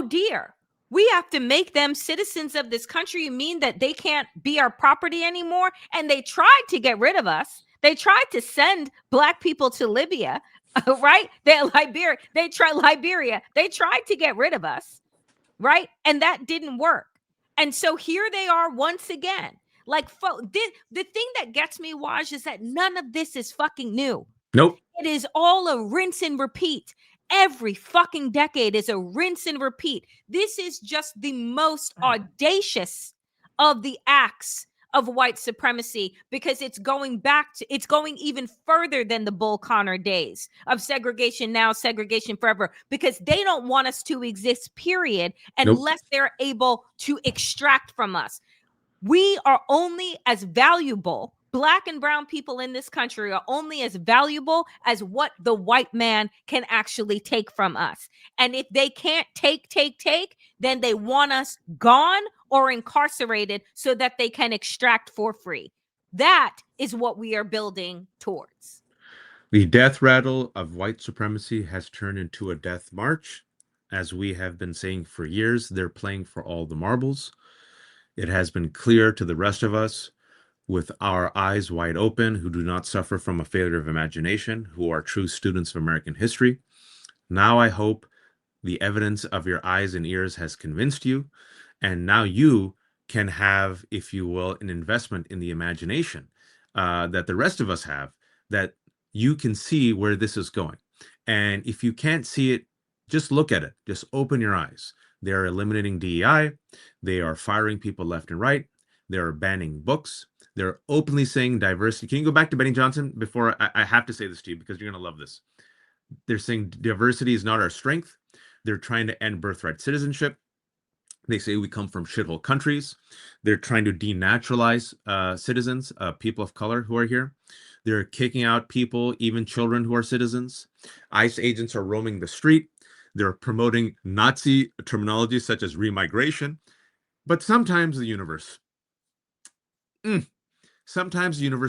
dear, we have to make them citizens of this country. You mean that they can't be our property anymore? And they tried to get rid of us. They tried to send Black people to Libya, right? Liberia. They tried to get rid of us, right? And that didn't work. And so here they are once again. Like, the thing that gets me, Waj, is that none of this is fucking new. Nope. It is all a rinse and repeat. Every fucking decade is a rinse and repeat. This is just the most audacious of the acts of white supremacy, because it's going even further than the Bull Connor days of segregation now, segregation forever, because they don't want us to exist, period, unless they're able to extract from us. We are only as valuable. Black and brown people in this country are only as valuable as what the white man can actually take from us. And if they can't take, then they want us gone or incarcerated so that they can extract for free. That is what we are building towards. The death rattle of white supremacy has turned into a death march. As we have been saying for years, they're playing for all the marbles. It has been clear to the rest of us, with our eyes wide open, who do not suffer from a failure of imagination, who are true students of American history. Now I hope the evidence of your eyes and ears has convinced you, and now you can have, if you will, an investment in the imagination that the rest of us have, that you can see where this is going. And if you can't see it Just look at it. Just open your eyes. They are eliminating DEI. They are firing people left and right. They are banning books. They're openly saying diversity. Can you go back to Benny Johnson before I have to say this to you because you're going to love this. They're saying diversity is not our strength. They're trying to end birthright citizenship. They say we come from shithole countries. They're trying to denaturalize citizens, people of color who are here. They're kicking out people, even children who are citizens. ICE agents are roaming the street. They're promoting Nazi terminology such as remigration. But sometimes the universe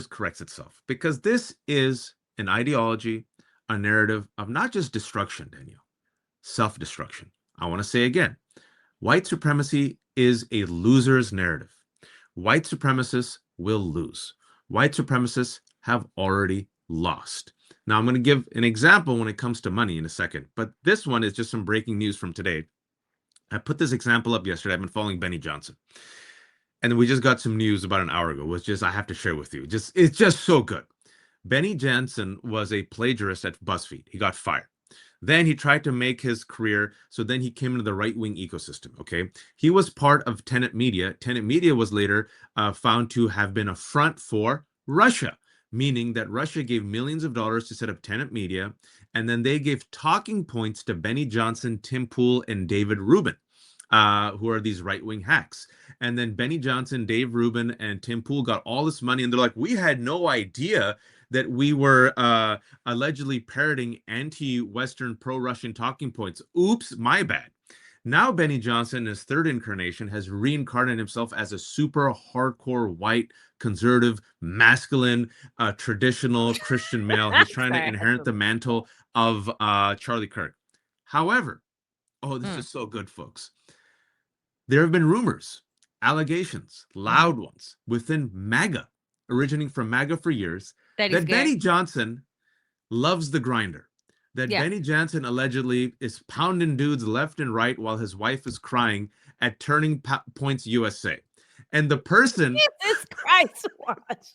corrects itself because this is an ideology, a narrative of not just destruction, Danielle, self-destruction. I want to say again, white supremacy is a loser's narrative. White supremacists will lose. White supremacists have already lost. Now, I'm going to give an example when it comes to money in a second, but this one is just some breaking news from today. I put this example up yesterday. I've been following Benny Johnson. And we just got some news about an hour ago, which is I have to share with you. It's just so good. Benny Johnson was a plagiarist at BuzzFeed. He got fired. Then he tried to make his career. So then he came into the right-wing ecosystem. Okay. He was part of Tenet Media. Tenet Media was later found to have been a front for Russia, meaning that Russia gave millions of dollars to set up Tenet Media. And then they gave talking points to Benny Johnson, Tim Pool, and David Rubin, who are these right-wing hacks. And then Benny Johnson, Dave Rubin, and Tim Pool got all this money. And they're like, we had no idea that we were allegedly parroting anti-Western, pro-Russian talking points. Oops, my bad. Now Benny Johnson, in his third incarnation, has reincarnated himself as a super hardcore white, conservative, masculine, traditional Christian male. He's trying to inherit the mantle of Charlie Kirk. However, this is so good, folks. There have been rumors, allegations, loud ones within MAGA, originating from MAGA for years, that Benny Johnson loves the grinder. That Benny Johnson allegedly is pounding dudes left and right while his wife is crying at Turning Points USA. And the person... Jesus Christ, watch.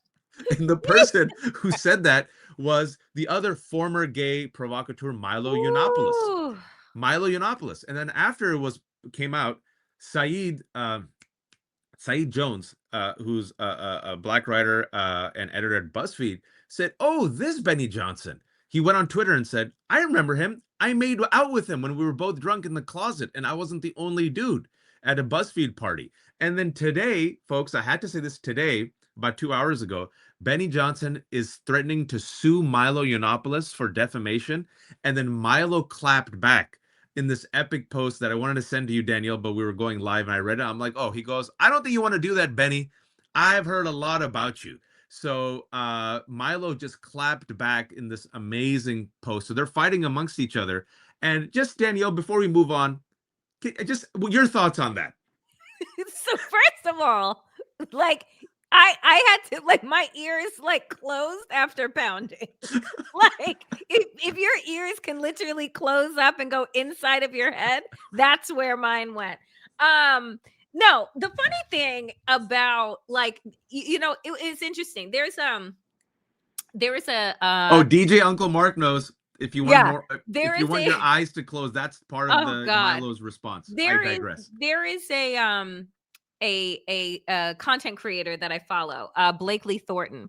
And the person who said that was the other former gay provocateur, Milo Yiannopoulos. Milo Yiannopoulos. And then after it came out, Saeed Jones, who's a black writer and editor at BuzzFeed, said, oh, this Benny Johnson. He went on Twitter and said, I remember him. I made out with him when we were both drunk in the closet, and I wasn't the only dude at a BuzzFeed party. And then today, folks, I had to say this today, about 2 hours ago, Benny Johnson is threatening to sue Milo Yiannopoulos for defamation. And then Milo clapped back in this epic post that I wanted to send to you, Danielle, but we were going live and I read it. I'm like, oh, he goes, I don't think you want to do that, Benny. I've heard a lot about you. So Milo just clapped back in this amazing post. So they're fighting amongst each other. And just, Danielle, before we move on, just your thoughts on that. So first of all, like, I had to, like, my ears like closed after pounding. Like, if your ears can literally close up and go inside of your head, that's where mine went. No, the funny thing about, like, it's interesting. There's a DJ Uncle Mark knows. If you want more, if you want your eyes to close, that's part of Milo's response. I digress. There is a content creator that I follow, Blakely Thornton.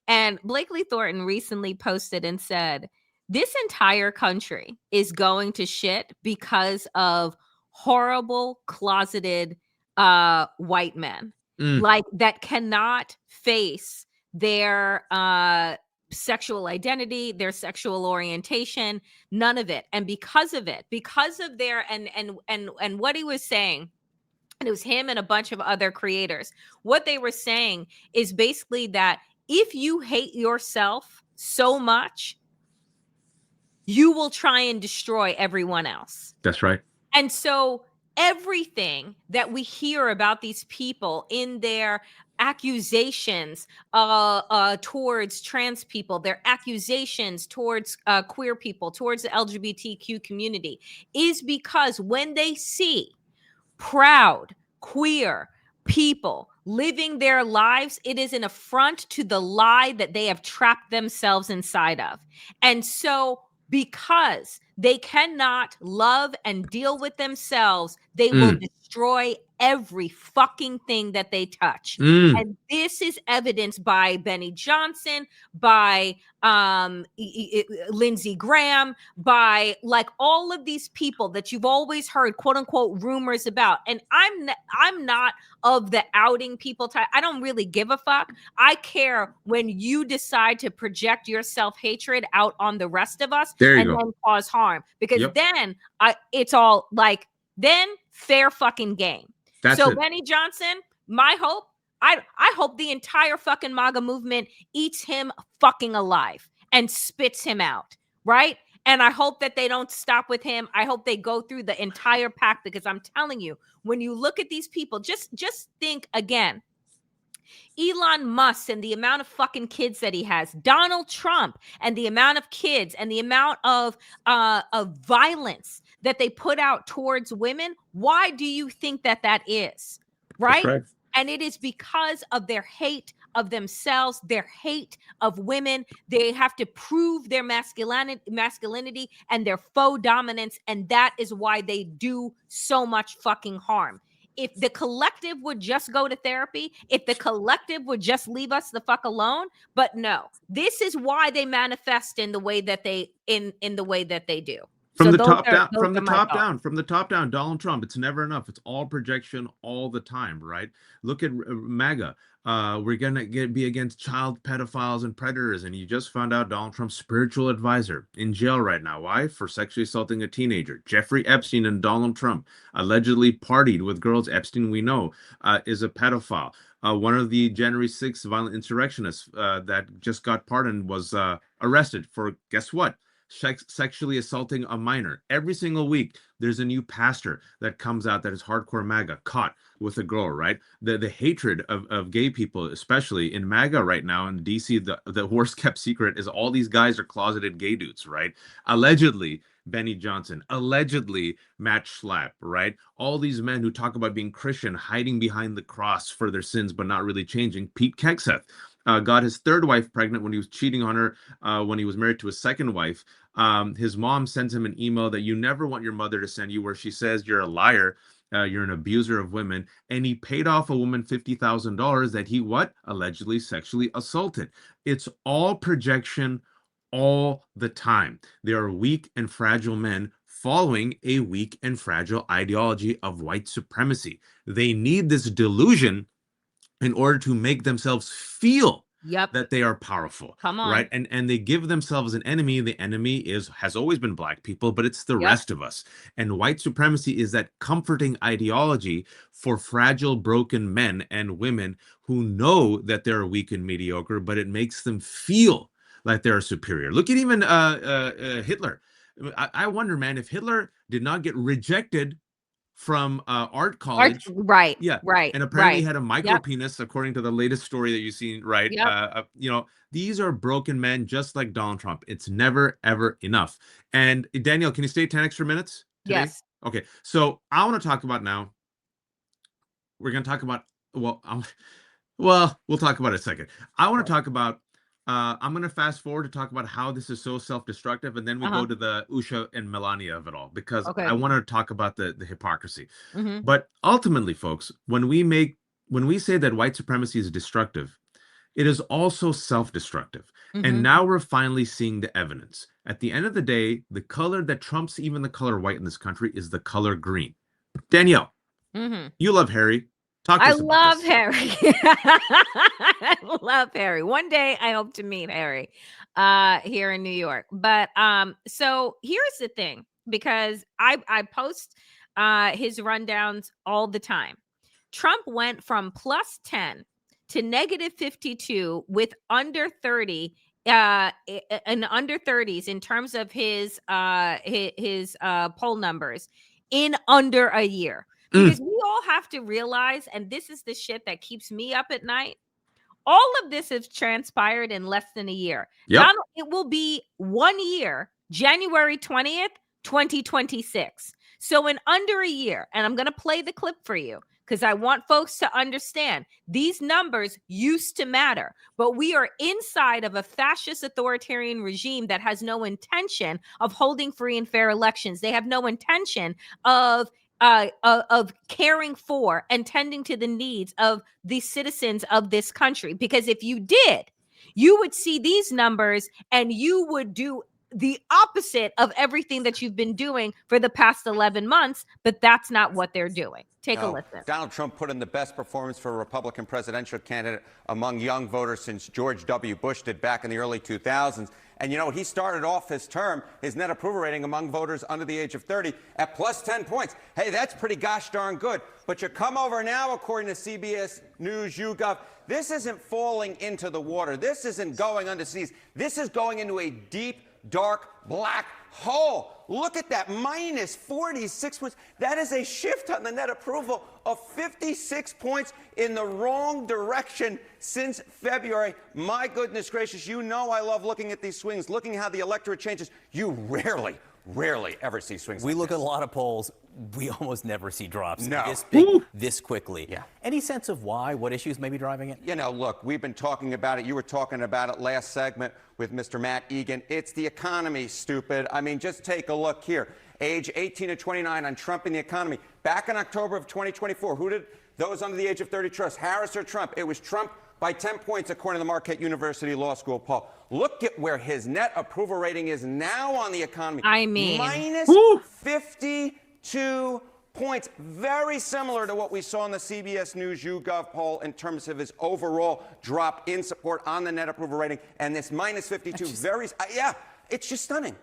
And Blakely Thornton recently posted and said, this entire country is going to shit because of horrible, closeted white men, like, that cannot face their sexual identity, their sexual orientation, none of it. And because of it, because of their and what he was saying, and it was him and a bunch of other creators, what they were saying is basically that if you hate yourself so much, you will try and destroy everyone else. That's right. And so everything that we hear about these people in their accusations towards trans people, their accusations towards queer people, towards the LGBTQ community, is because when they see proud, queer people living their lives, it is an affront to the lie that they have trapped themselves inside of. And so because they cannot love and deal with themselves, they will destroy every fucking thing that they touch. And this is evidenced by Benny Johnson, by Lindsey Graham, by like all of these people that you've always heard quote unquote rumors about. And I'm not of the outing people type. I don't really give a fuck. I care when you decide to project your self-hatred out on the rest of us and then cause harm, because then it's all like, then fair fucking game. So Benny Johnson, my hope, I hope the entire fucking MAGA movement eats him fucking alive and spits him out, right? And I hope that they don't stop with him. I hope they go through the entire pack, because I'm telling you, when you look at these people, just think again. Elon Musk and the amount of fucking kids that he has, Donald Trump and the amount of kids and the amount of violence that they put out towards women. Why do you think that is? Right? And it is because of their hate of themselves, their hate of women. They have to prove their masculinity and their faux dominance. And that is why they do so much fucking harm. If the collective would just go to therapy, if the collective would just leave us the fuck alone, but no, this is why they manifest in the way that they in the way that they do. From the top down, Donald Trump, it's never enough. It's all projection all the time, right? Look at MAGA. We're going to be against child pedophiles and predators. And you just found out Donald Trump's spiritual advisor in jail right now. Why? For sexually assaulting a teenager. Jeffrey Epstein and Donald Trump allegedly partied with girls. Epstein, we know, is a pedophile. One of the January 6th violent insurrectionists that just got pardoned was arrested for, guess what? Sexually assaulting a minor. Every single week, there's a new pastor that comes out that is hardcore MAGA, caught with a girl, right? The hatred of gay people, especially in MAGA right now in DC, the worst kept secret is all these guys are closeted gay dudes, right? Allegedly, Benny Johnson, allegedly Matt Schlapp, right? All these men who talk about being Christian, hiding behind the cross for their sins, but not really changing. Pete Hegseth got his third wife pregnant when he was cheating on her when he was married to his second wife. His mom sends him an email that you never want your mother to send you, where she says you're a liar, you're an abuser of women, and he paid off a woman $50,000 that he allegedly sexually assaulted. It's all projection all the time. They are weak and fragile men following a weak and fragile ideology of white supremacy. They need this delusion in order to make themselves feel that they are powerful. Come on. Right? And they give themselves an enemy. The enemy has always been black people, but it's the rest of us. And white supremacy is that comforting ideology for fragile, broken men and women who know that they're weak and mediocre, but it makes them feel like they're superior. Look at even Hitler. I wonder, man, if Hitler did not get rejected from art college, right, and apparently had a micro penis, according to the latest story that you've seen, right? These are broken men, just like Donald Trump. It's never ever enough. And Danielle, can you stay 10 extra minutes today? Yes. Okay, so I want to talk about now. We're going to talk about we'll talk about it in a second. I want to talk about. I'm going to fast forward to talk about how this is so self-destructive, and then we'll go to the Usha and Melania of it all, because I want to talk about the hypocrisy. But ultimately, folks, when we say that white supremacy is destructive, it is also self-destructive. And now we're finally seeing the evidence. At the end of the day, the color that trumps even the color white in this country is the color green. Danielle, you love Harry. I love Harry. I love Harry. One day I hope to meet Harry here in New York. But so here's the thing, because I post his rundowns all the time. Trump went from +10 to -52 with under 30 and under 30s in terms of his poll numbers in under a year. Because we all have to realize, and this is the shit that keeps me up at night, all of this has transpired in less than a year. It will be 1 year, January 20th, 2026. So in under a year, and I'm going to play the clip for you. because I want folks to understand these numbers used to matter, but we are inside of a fascist authoritarian regime that has no intention of holding free and fair elections. They have no intention of caring for and tending to the needs of the citizens of this country. Because if you did, you would see these numbers and you would do the opposite of everything that you've been doing for the past 11 months, but that's not what they're doing. Take a listen. Donald Trump put in the best performance for a Republican presidential candidate among young voters since George W. Bush did back in the early 2000s. And, you know, he started off his term, his net approval rating among voters under the age of 30 at plus 10 points. Hey, that's pretty gosh darn good. But you come over now, according to CBS News YouGov, this isn't falling into the water. This isn't going underseas. This is going into a deep, dark, black hole. Look at that, minus 46 points. That is a shift on the net approval of 56 points in the wrong direction since February. My goodness gracious, you know I love looking at these swings, looking how the electorate changes. You rarely ever see swings. We like look this. at a lot of polls. We almost never see drops No. this big, this quickly. Yeah. Any sense of why? What issues may be driving it? You know, look, we've been talking about it. You were talking about it last segment with Mr. Matt Egan. It's the economy, stupid. I mean, just take a look here. Age 18 to 29 on Trump and the economy. Back in October of 2024, who did those under the age of 30 trust? Harris or Trump? It was Trump by 10 points, according to the Marquette University Law School poll. Look at where his net approval rating is now on the economy. I mean, minus 52 points, very similar to what we saw in the CBS News YouGov poll in terms of his overall drop in support on the net approval rating. And this minus 52, yeah, it's just stunning.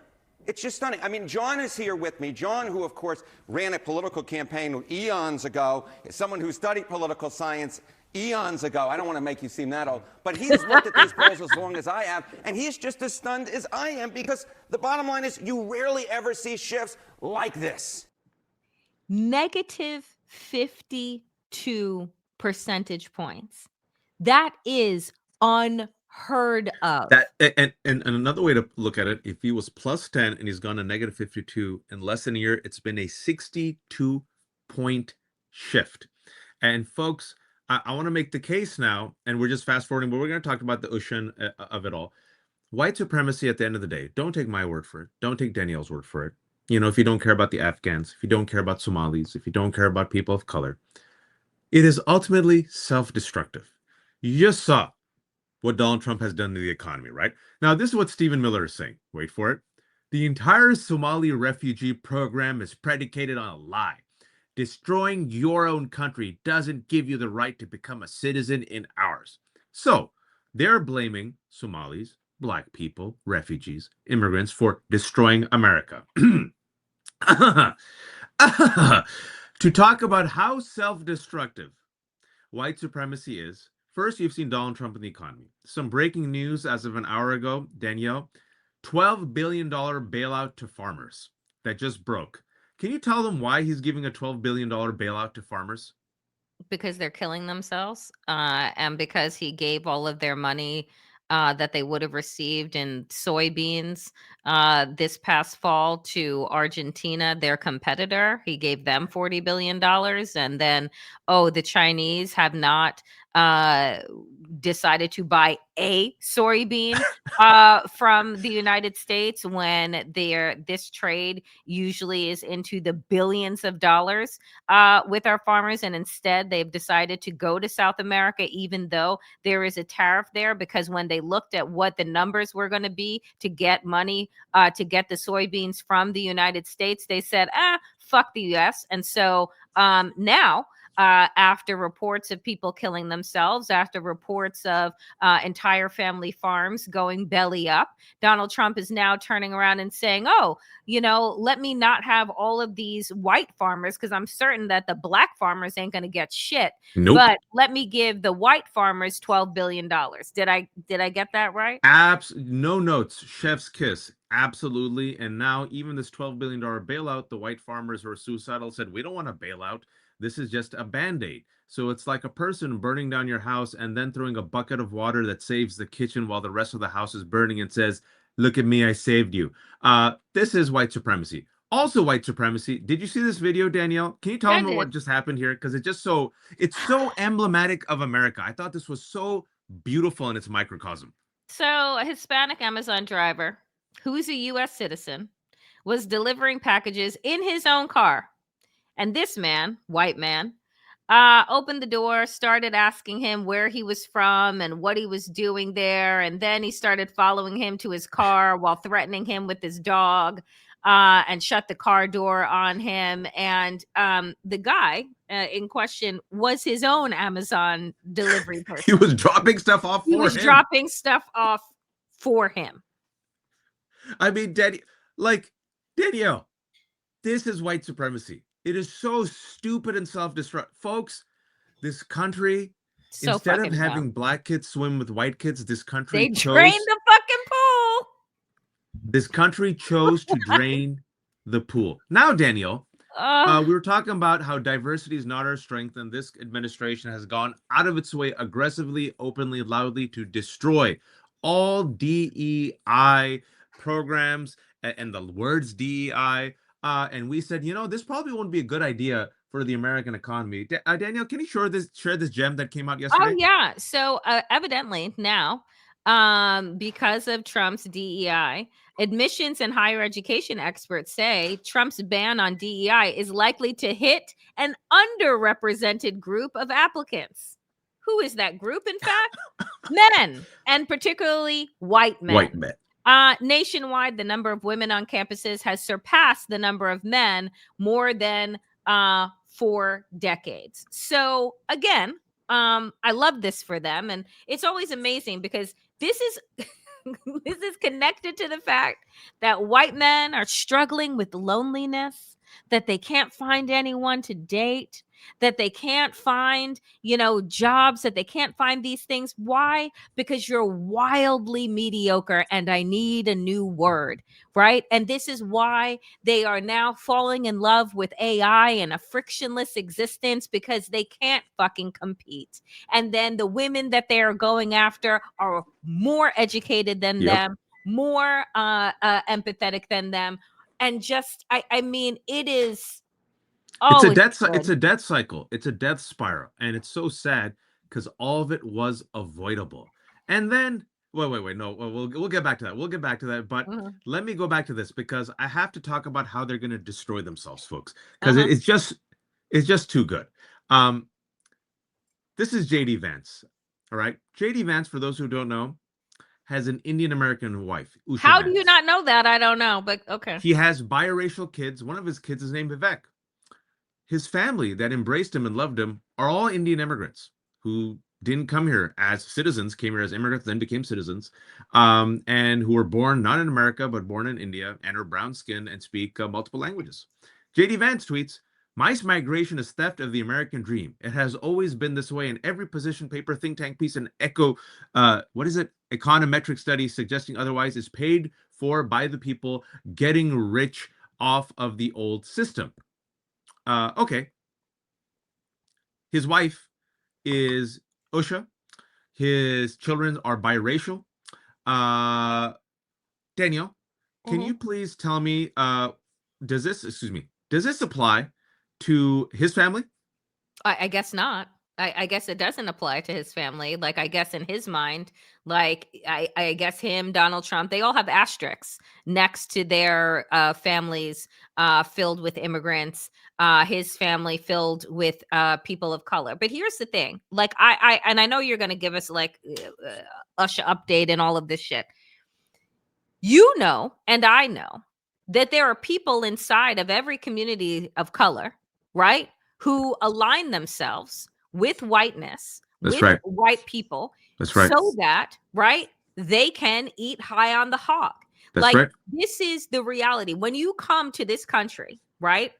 It's just stunning. I mean, John is here with me. John, who, of course, ran a political campaign eons ago, is someone who studied political science eons ago. I don't want to make you seem that old, but he's looked at these polls as long as I have, and he's just as stunned as I am, because the bottom line is you rarely ever see shifts like this. Negative 52 percentage points. That is unheard of. That and another way to look at it, if he was plus 10 and he's gone to negative 52 in less than a year, it's been a 62-point shift. And folks, I want to make the case now, and we're just fast forwarding, but we're going to talk about the ocean of it all. White supremacy at the end of the day, don't take my word for it. Don't take Danielle's word for it. You know, if you don't care about the Afghans, if you don't care about Somalis, if you don't care about people of color, it is ultimately self-destructive. You just saw what Donald Trump has done to the economy, right? Now, this is what Stephen Miller is saying. Wait for it. The entire Somali refugee program is predicated on a lie. Destroying your own country doesn't give you the right to become a citizen in ours. So they're blaming Somalis, Black people, refugees, immigrants for destroying America. To talk about how self-destructive white supremacy is, first, you've seen Donald Trump in the economy. Some breaking news as of an hour ago, Danielle, $12 billion bailout to farmers that just broke. Can you tell them why he's giving a $12 billion bailout to farmers? Because they're killing themselves, and because he gave all of their money that they would have received in soybeans this past fall to Argentina, their competitor. He gave them $40 billion. And then, the Chinese have not decided to buy a soybean from the United States, when this trade usually is into the billions of dollars with our farmers. And instead, they've decided to go to South America, even though there is a tariff there, because when they looked at what the numbers were going to be to get money to get the soybeans from the United States, they said, fuck the US. And so now, after reports of people killing themselves, after reports of entire family farms going belly up, Donald Trump is now turning around and saying, let me not have all of these white farmers, because I'm certain that the Black farmers ain't going to get shit. Nope. But let me give the white farmers $12 billion. Did I get that right? No notes. Chef's kiss. Absolutely. And now even this $12 billion bailout, the white farmers who are suicidal said, we don't want a bailout. This is just a Band-Aid. So it's like a person burning down your house and then throwing a bucket of water that saves the kitchen while the rest of the house is burning and says, look at me, I saved you. This is white supremacy. Also white supremacy. Did you see this video, Danielle? Can you tell I me what did. just happened here? Because it's so emblematic of America. I thought this was so beautiful in its microcosm. So, a Hispanic Amazon driver who's a U.S. citizen was delivering packages in his own car. And this man, white man, opened the door, started asking him where he was from and what he was doing there. And then he started following him to his car while threatening him with his dog, and shut the car door on him. And the guy in question was his own Amazon delivery person. He was dropping stuff off He for was him. dropping stuff off for him. I mean, Danielle, this is white supremacy. It is so stupid and self-destruct. Folks, this country, So instead of fucking having dumb. black kids swim with white kids, this They country drained chose the fucking pool. to drain the pool. Now, Danielle, Ugh. we were talking about how diversity is not our strength, and this administration has gone out of its way aggressively, openly, loudly to destroy all DEI programs and the words DEI. And we said, this probably won't be a good idea for the American economy. Danielle, can you share this gem that came out yesterday? Oh yeah. So evidently now, because of Trump's DEI, admissions and higher education experts say Trump's ban on DEI is likely to hit an underrepresented group of applicants. Who is that group? In fact, men, and particularly white men. White men. Nationwide, the number of women on campuses has surpassed the number of men more than 4 decades. So again, I love this for them, and it's always amazing because this is this is connected to the fact that white men are struggling with loneliness, that they can't find anyone to date, that they can't find, jobs, that they can't find these things. Why? Because you're wildly mediocre, and I need a new word, right? And this is why they are now falling in love with AI and a frictionless existence, because they can't fucking compete. And then the women that they are going after are more educated than them, more empathetic than them. And just, I mean, it is... It's Oh, a death. good. It's a death cycle. It's a death spiral, and it's so sad because all of it was avoidable. And then, wait. No, we'll get back to that. We'll get back to that. But let me go back to this because I have to talk about how they're going to destroy themselves, folks. Because it's just too good. This is J.D. Vance. All right, J.D. Vance, for those who don't know, has an Indian American wife. Usha How Vance. do you not know that? I don't know, but okay. He has biracial kids. One of his kids is named Vivek. His family that embraced him and loved him are all Indian immigrants who didn't come here as citizens, came here as immigrants, then became citizens, and who were born not in America, but born in India and are brown skinned and speak multiple languages. J.D. Vance tweets, "Mass migration is theft of the American dream. It has always been this way in every position paper, think tank piece, and econometric study suggesting otherwise is paid for by the people getting rich off of the old system." Okay. His wife is Usha. His children are biracial. Danielle, can you please tell me, does this apply to his family? I guess not. I guess it doesn't apply to his family. Like, I guess in his mind, like, I guess him, Donald Trump, they all have asterisks next to their families filled with immigrants, his family filled with people of color. But here's the thing. Like, I know you're going to give us like Usha update and all of this shit. You know, and I know that there are people inside of every community of color, right, who align themselves with whiteness, That's with right. white people, That's right. so that, right, they can eat high on the hog. That's like, right. this is the reality. When you come to this country, right,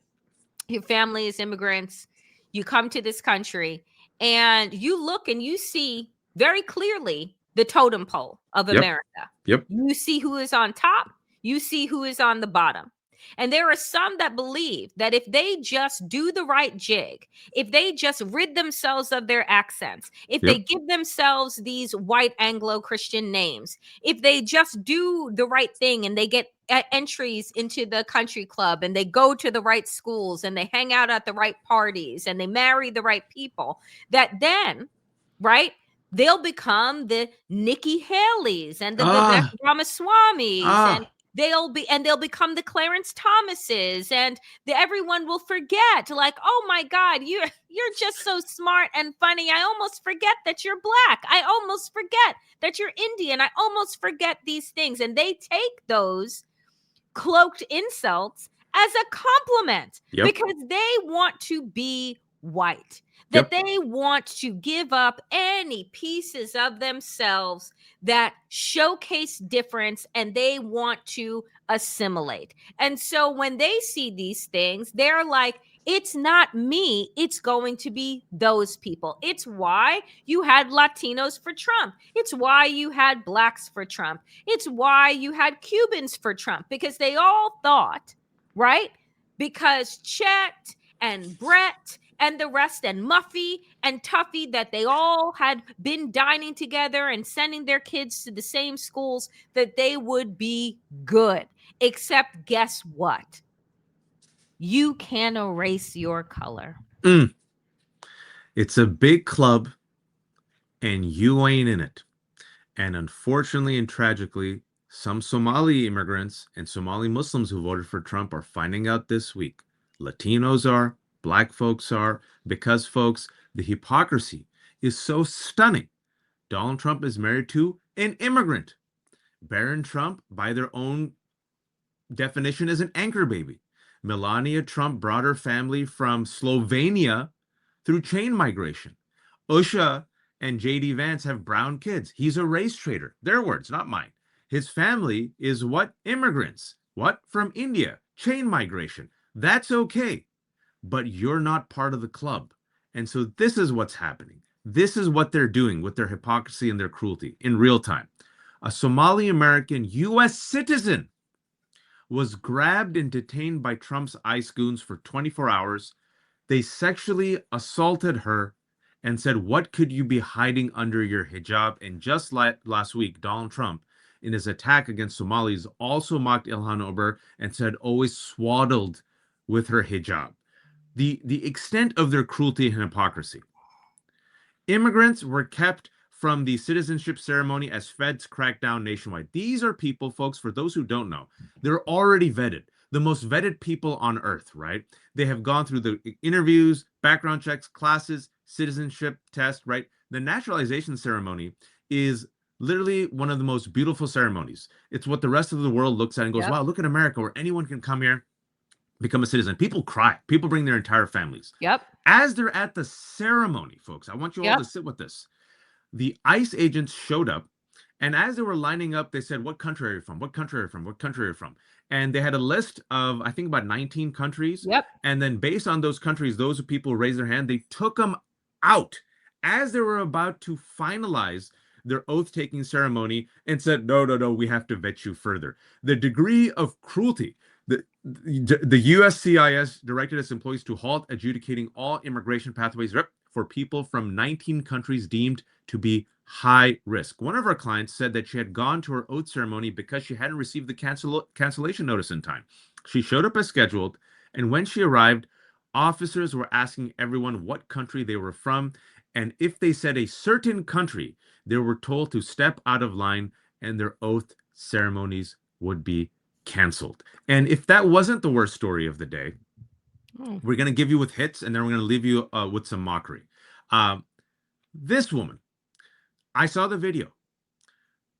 your family is immigrants, you come to this country and you look and you see very clearly the totem pole of America. Yep. You see who is on top, you see who is on the bottom. And there are some that believe that if they just do the right jig, if they just rid themselves of their accents, if they give themselves these white Anglo-Christian names, if they just do the right thing and they get entries into the country club, and they go to the right schools, and they hang out at the right parties, and they marry the right people, that then, right, they'll become the Nikki Haley's and the Vivek Ah, Ramaswamy's, and ah, they'll become the Clarence Thomases, and everyone will forget, like, oh my God, you're just so smart and funny. I almost forget that you're black. I almost forget that you're Indian. I almost forget these things. And they take those cloaked insults as a compliment yep, because they want to be white, that yep. they want to give up any pieces of themselves that showcase difference, and they want to assimilate. And so when they see these things, they're like, it's not me, it's going to be those people. It's why you had Latinos for Trump. It's why you had blacks for Trump. It's why you had Cubans for Trump, because they all thought, right? Because Chet and Brett and the rest, and Muffy and Tuffy, that they all had been dining together and sending their kids to the same schools, that they would be good. Except guess what? You can erase your color. Mm. It's a big club, and you ain't in it. And unfortunately and tragically, some Somali immigrants and Somali Muslims who voted for Trump are finding out this week. Latinos are, black folks are, because, folks, the hypocrisy is so stunning. Donald Trump is married to an immigrant. Barron Trump, by their own definition, is an anchor baby. Melania Trump brought her family from Slovenia through chain migration. Usha and JD Vance have brown kids. He's a race traitor. Their words, not mine. His family is what? Immigrants. What? From India. Chain migration. That's okay. But you're not part of the club. And so this is what's happening. This is what they're doing with their hypocrisy and their cruelty in real time. A Somali American U.S. citizen was grabbed and detained by Trump's ICE goons for 24 hours. They sexually assaulted her and said, what could you be hiding under your hijab? And just like last week, Donald Trump, in his attack against Somalis, also mocked Ilhan Omar and said, always swaddled with her hijab. The extent of their cruelty and hypocrisy. Immigrants were kept from the citizenship ceremony as feds cracked down nationwide. These are people, folks, for those who don't know, they're already vetted. The most vetted people on earth, right? They have gone through the interviews, background checks, classes, citizenship test, right? The naturalization ceremony is literally one of the most beautiful ceremonies. It's what the rest of the world looks at and goes, Yep. wow, look at America, where anyone can come here, become a citizen. People cry. People bring their entire families. Yep. As they're at the ceremony, folks, I want you all to sit with this. The ICE agents showed up, and as they were lining up, they said, what country are you from? What country are you from? What country are you from? And they had a list of, I think, about 19 countries. Yep. And then based on those countries, those people raised their hand, they took them out as they were about to finalize their oath-taking ceremony and said, no, we have to vet you further. The degree of cruelty, the USCIS directed its employees to halt adjudicating all immigration pathways for people from 19 countries deemed to be high risk. One of our clients said that she had gone to her oath ceremony because she hadn't received the cancellation notice in time. She showed up as scheduled, and when she arrived, officers were asking everyone what country they were from, and if they said a certain country, they were told to step out of line and their oath ceremonies would be canceled. And if that wasn't the worst story of the day, we're going to give you with hits, and then we're going to leave you with some mockery. This woman, I saw the video.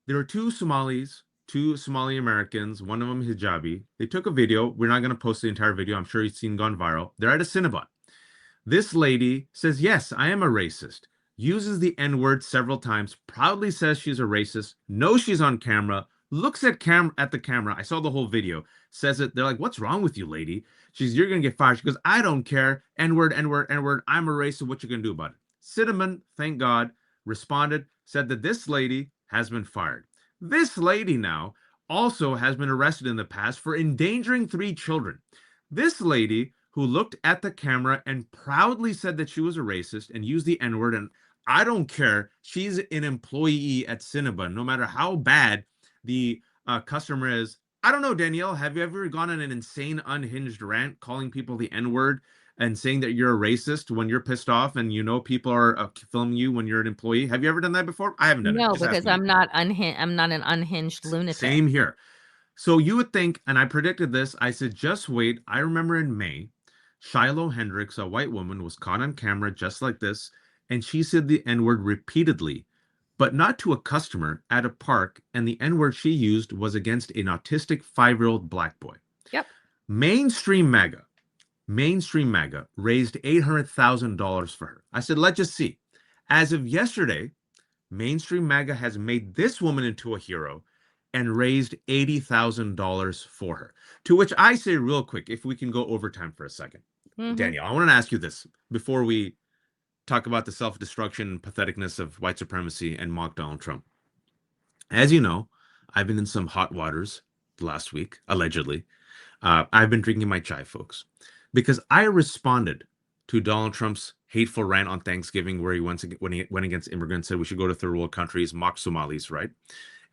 There were two Somali Americans, one of them hijabi. They took a video. We're not going to post the entire video. I'm sure you've seen gone viral. They're at a Cinnabon. This lady says, yes, I am a racist, uses the N-word several times, proudly says she's a racist, knows she's on camera, looks at the camera. I saw the whole video. Says it. They're like, what's wrong with you, lady? You're going to get fired. She goes, I don't care. N-word, N-word, N-word. I'm a racist. What you going to do about it? Cinnamon, thank God, responded, said that this lady has been fired. This lady now also has been arrested in the past for endangering 3 children. This lady who looked at the camera and proudly said that she was a racist and used the N-word, and I don't care. She's an employee at Cinnabon. No matter how bad the customer is, I don't know, Danielle. Have you ever gone on an insane, unhinged rant calling people the N-word and saying that you're a racist when you're pissed off and you know people are filming you when you're an employee? Have you ever done that before? I haven't done it. No, Just because asking you. I'm not an unhinged lunatic. Same here. So you would think, and I predicted this, I said, just wait. I remember in May, Shiloh Hendricks, a white woman, was caught on camera just like this, and she said the N-word repeatedly, but not to a customer at a park, and the N-word she used was against an autistic 5-year-old black boy. Yep. Mainstream MAGA raised $800,000 for her. I said, let's just see. As of yesterday, mainstream MAGA has made this woman into a hero and raised $80,000 for her. To which I say real quick, if we can go overtime for a second. Danielle, I want to ask you this before we talk about the self-destruction and patheticness of white supremacy and mock Donald Trump. As you know, I've been in some hot waters last week, allegedly. I've been drinking my chai, folks, because I responded to Donald Trump's hateful rant on Thanksgiving where when he went against immigrants, said we should go to third world countries, mock Somalis, right?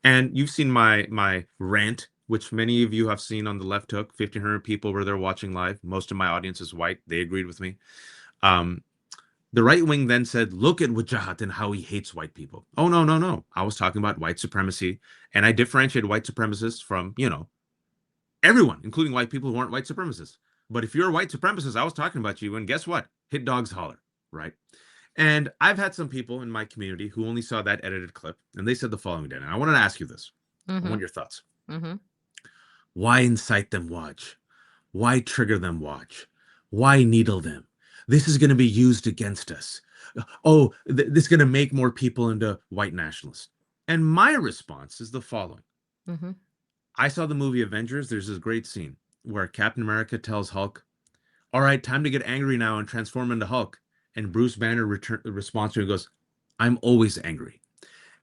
And you've seen my rant, which many of you have seen on the Left Hook. 1,500 people were there watching live. Most of my audience is white. They agreed with me. The right wing then said, look at Wajahat and how he hates white people. Oh, no. I was talking about white supremacy. And I differentiated white supremacists from, everyone, including white people who aren't white supremacists. But if you're a white supremacist, I was talking about you. And guess what? Hit dogs holler, right? And I've had some people in my community who only saw that edited clip, and they said the following, Dan. And I wanted to ask you this. I want your thoughts. Why incite them? Watch. Why trigger them? Watch. Why needle them? This is going to be used against us. Oh, this is going to make more people into white nationalists. And my response is the following. I saw the movie Avengers. There's this great scene where Captain America tells Hulk, all right, time to get angry now and transform into Hulk. And Bruce Banner responds to him and goes, I'm always angry.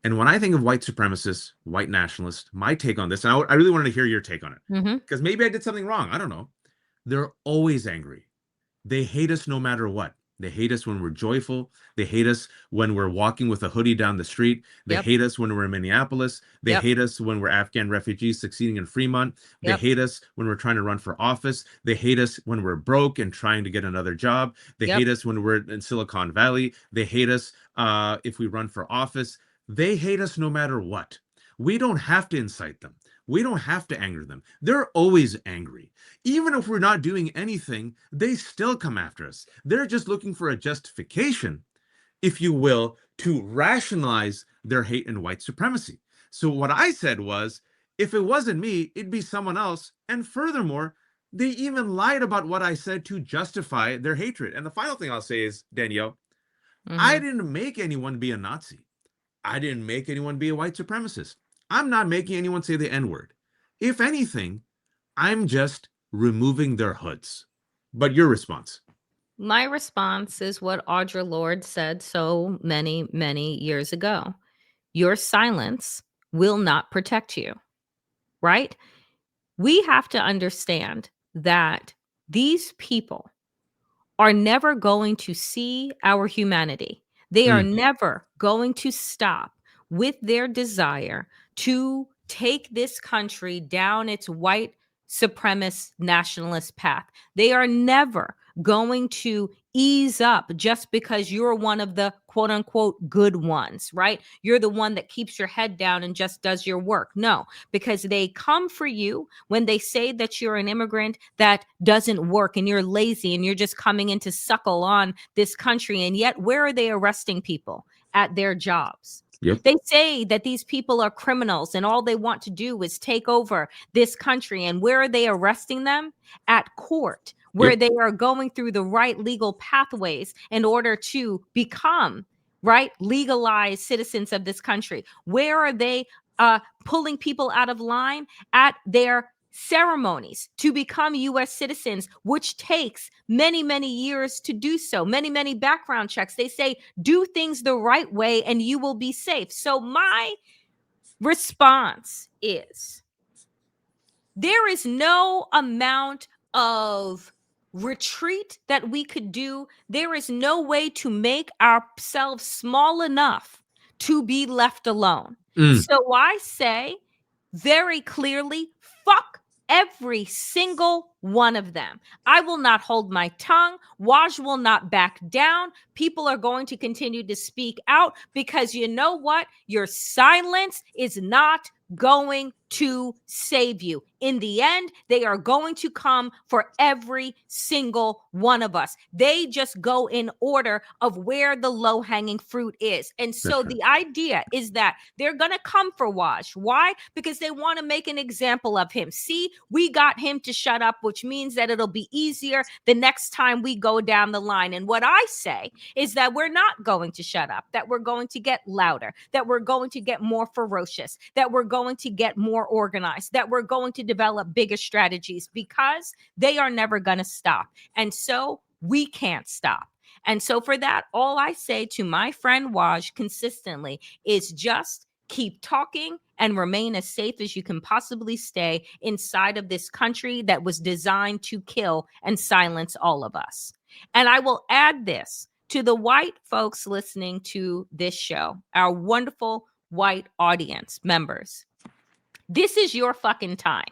And when I think of white supremacists, white nationalists, my take on this, and I really wanted to hear your take on it, because maybe I did something wrong. I don't know. They're always angry. They hate us no matter what. They hate us when we're joyful. They hate us when we're walking with a hoodie down the street. They hate us when we're in Minneapolis. They hate us when we're Afghan refugees succeeding in Fremont. They hate us when we're trying to run for office. They hate us when we're broke and trying to get another job. They hate us when we're in Silicon Valley. They hate us if we run for office. They hate us no matter what. We don't have to incite them. We don't have to anger them. They're always angry. Even if we're not doing anything, they still come after us. They're just looking for a justification, if you will, to rationalize their hate and white supremacy. So what I said was, if it wasn't me, it'd be someone else. And furthermore, they even lied about what I said to justify their hatred. And the final thing I'll say is, Danielle, I didn't make anyone be a Nazi. I didn't make anyone be a white supremacist. I'm not making anyone say the N-word. If anything, I'm just removing their hoods. But your response? My response is what Audre Lorde said so many, many years ago. Your silence will not protect you, right? We have to understand that these people are never going to see our humanity. They are never going to stop with their desire to take this country down its white supremacist nationalist path. They are never going to ease up just because you're one of the quote unquote good ones, right? You're the one that keeps your head down and just does your work. No, because they come for you when they say that you're an immigrant that doesn't work and you're lazy and you're just coming in to suckle on this country. And yet, where are they arresting people? At their jobs. They say that these people are criminals and all they want to do is take over this country. And where are they arresting them? At court, where they are going through the right legal pathways in order to become legalized citizens of this country. Where are they pulling people out of line? At their ceremonies to become U.S. citizens, which takes many, many years to do so, many, many background checks. They say, do things the right way and you will be safe. So my response is, there is no amount of retreat that we could do. There is no way to make ourselves small enough to be left alone. So I say very clearly, fuck every single one of them. I will not hold my tongue. Waj will not back down. People are going to continue to speak out because you know what? Your silence is not going to save you. In the end, they are going to come for every single one of us. They just go in order of where the low-hanging fruit is. And so the idea is that they're going to come for Waj. Why? Because they want to make an example of him. See, we got him to shut up, which means that it'll be easier the next time we go down the line. And what I say is that we're not going to shut up, that we're going to get louder, that we're going to get more ferocious, that we're going to get more organized, that we're going to develop bigger strategies, because they are never going to stop. And so we can't stop. And so for that, all I say to my friend Waj consistently is just keep talking and remain as safe as you can possibly stay inside of this country that was designed to kill and silence all of us. And I will add this to the white folks listening to this show, our wonderful white audience members. This is your fucking time.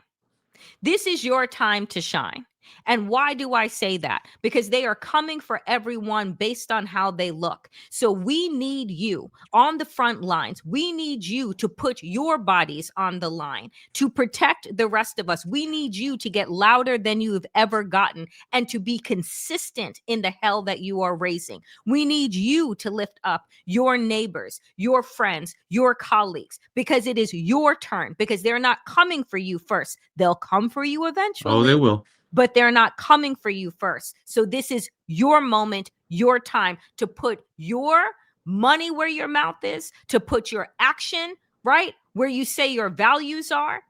This is your time to shine. And why do I say that? Because they are coming for everyone based on how they look. So we need you on the front lines. We need you to put your bodies on the line to protect the rest of us. We need you to get louder than you've ever gotten and to be consistent in the hell that you are raising. We need you to lift up your neighbors, your friends, your colleagues, because it is your turn, because they're not coming for you first. They'll come for you eventually. Oh, they will. But they're not coming for you first. So this is your moment, your time to put your money where your mouth is, to put your action, right, where you say your values are.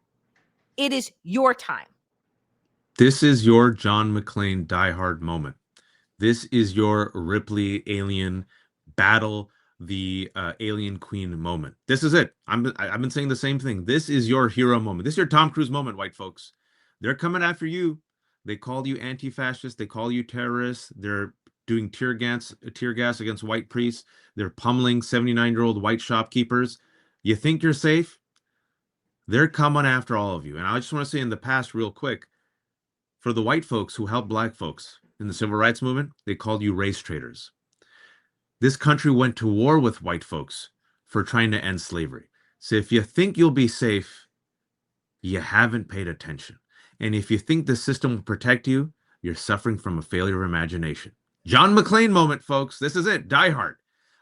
It is your time. This is your John McClane Die Hard moment. This is your Ripley alien battle the alien queen moment. This is it. I've been saying the same thing. This is your hero moment. This is your Tom Cruise moment, white folks. They're coming after you. They call you anti-fascist. They call you terrorists. They're doing tear gas against white priests. They're pummeling 79-year-old white shopkeepers. You think you're safe? They're coming after all of you. And I just want to say in the past real quick, for the white folks who helped black folks in the civil rights movement, they called you race traitors. This country went to war with white folks for trying to end slavery. So if you think you'll be safe, you haven't paid attention. And if you think the system will protect you, you're suffering from a failure of imagination. John McClane moment, folks. This is it. Die Hard.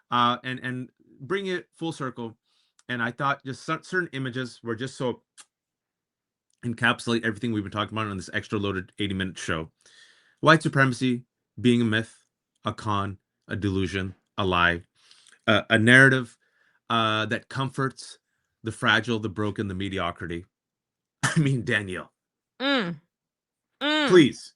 And bring it full circle. And I thought just certain images were just so encapsulate everything we've been talking about on this extra loaded 80-minute show. White supremacy being a myth, a con, a delusion, a lie, a narrative that comforts the fragile, the broken, the mediocrity. I mean, Danielle. Please.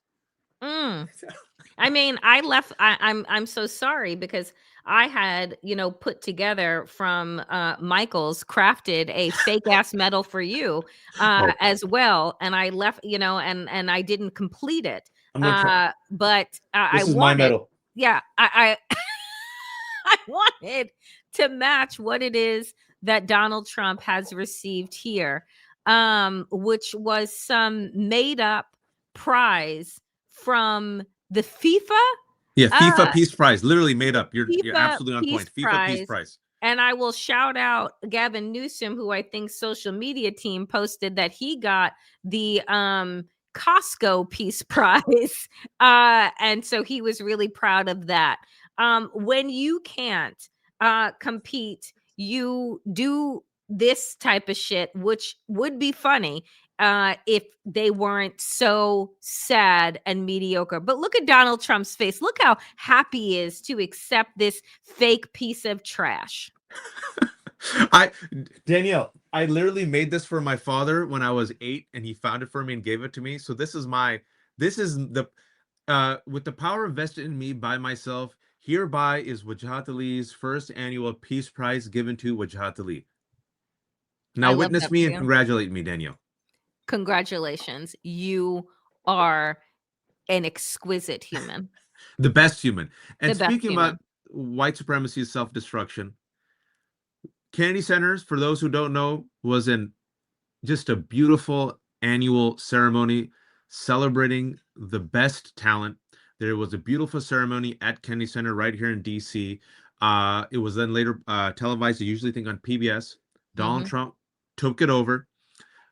I mean, I'm so sorry because I had, put together from Michael's crafted a fake ass medal for you as well. And I left, and I didn't complete it. But I This is wanted, my medal. Yeah, I I wanted to match what it is that Donald Trump has received here, which was some made up prize from the FIFA. Yeah, FIFA Peace Prize, literally made up. You're absolutely on point. FIFA Peace Prize. And I will shout out Gavin Newsom, who I think social media team posted that he got the Costco Peace Prize. And so he was really proud of that. When you can't compete, you do this type of shit, which would be funny if they weren't so sad and mediocre. But look at Donald Trump's face. Look how happy he is to accept this fake piece of trash. Danielle, I literally made this for my father when I was 8 and he found it for me and gave it to me. So this is the with the power vested in me by myself, hereby is Wajahat Ali's first annual Peace Prize given to Wajahat Ali. Now witness me and congratulate me, Danielle. Congratulations. You are an exquisite human. The best human. And speaking about white supremacy, self-destruction, Kennedy Centers, for those who don't know, was an just a beautiful annual ceremony celebrating the best talent. There was a beautiful ceremony at Kennedy Center right here in DC. It was then later televised, I usually think on PBS. Donald Trump took it over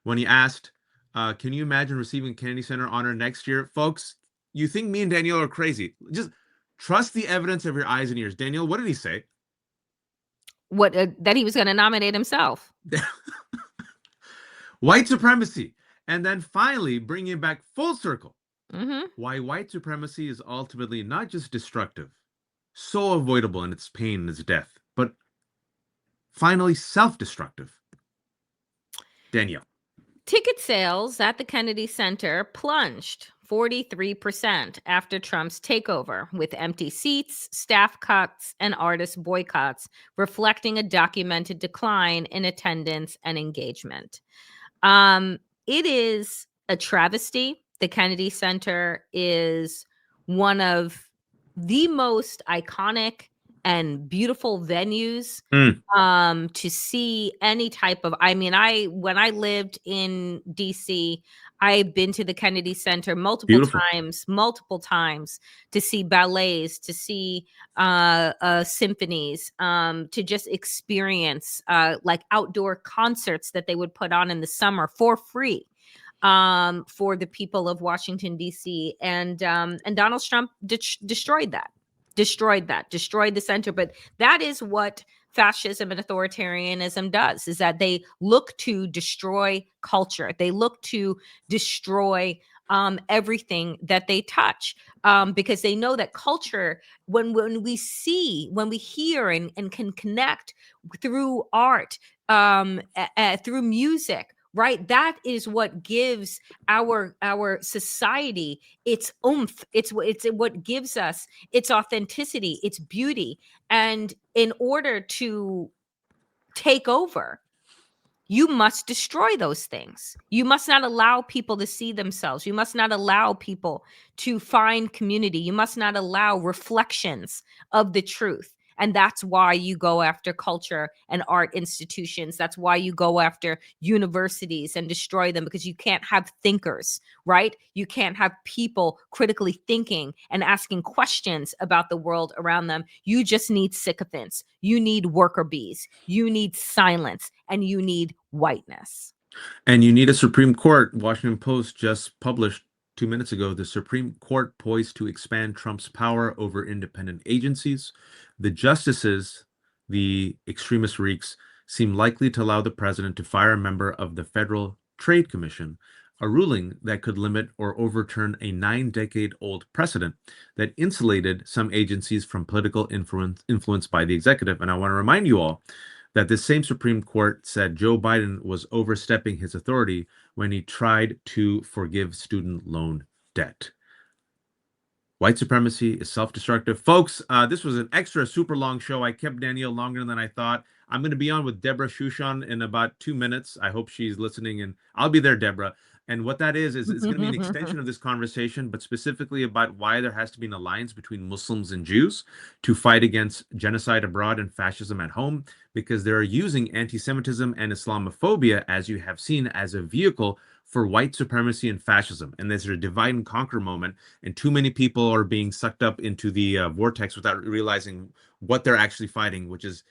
when he asked, can you imagine receiving Kennedy Center honor next year? Folks, you think me and Danielle are crazy. Just trust the evidence of your eyes and ears. Danielle, what did he say? What that he was going to nominate himself. White supremacy. And then finally bringing it back full circle. Mm-hmm. Why white supremacy is ultimately not just destructive, so avoidable in its pain and its death, but finally self-destructive. Danielle. Ticket sales at the Kennedy Center plunged 43% after Trump's takeover, with empty seats, staff cuts, and artist boycotts, reflecting a documented decline in attendance and engagement. It is a travesty. The Kennedy Center is one of the most iconic and beautiful venues to see any type of, when I lived in DC, I've been to the Kennedy Center multiple times to see ballets, to see symphonies, to just experience like outdoor concerts that they would put on in the summer for free for the people of Washington, D.C. And Donald Trump destroyed the center. But that is what fascism and authoritarianism does, is that they look to destroy culture. They look to destroy everything that they touch, because they know that culture, when we hear and can connect through art, through music, right? That is what gives our society its oomph. It's what gives us its authenticity, its beauty. And in order to take over, you must destroy those things. You must not allow people to see themselves. You must not allow people to find community. You must not allow reflections of the truth. And that's why you go after culture and art institutions. That's why you go after universities and destroy them, because you can't have thinkers, right? You can't have people critically thinking and asking questions about the world around them. You just need sycophants. You need worker bees. You need silence, and you need whiteness. And you need a Supreme Court. Washington Post just published 2 minutes ago, the Supreme Court poised to expand Trump's power over independent agencies. The justices, the extremist reeks, seem likely to allow the president to fire a member of the Federal Trade Commission, a ruling that could limit or overturn a 9-decade-old precedent that insulated some agencies from political influence by the executive. And I want to remind you all that this same Supreme Court said Joe Biden was overstepping his authority when he tried to forgive student loan debt. White supremacy is self-destructive. Folks, this was an extra super long show. I kept Danielle longer than I thought. I'm going to be on with Deborah Shushan in about 2 minutes. I hope she's listening, and I'll be there, Deborah. And what that is it's going to be an extension of this conversation, but specifically about why there has to be an alliance between Muslims and Jews to fight against genocide abroad and fascism at home, because they're using anti-Semitism and Islamophobia, as you have seen, as a vehicle for white supremacy and fascism. And there's a divide and conquer moment, and too many people are being sucked up into the vortex without realizing what they're actually fighting, which is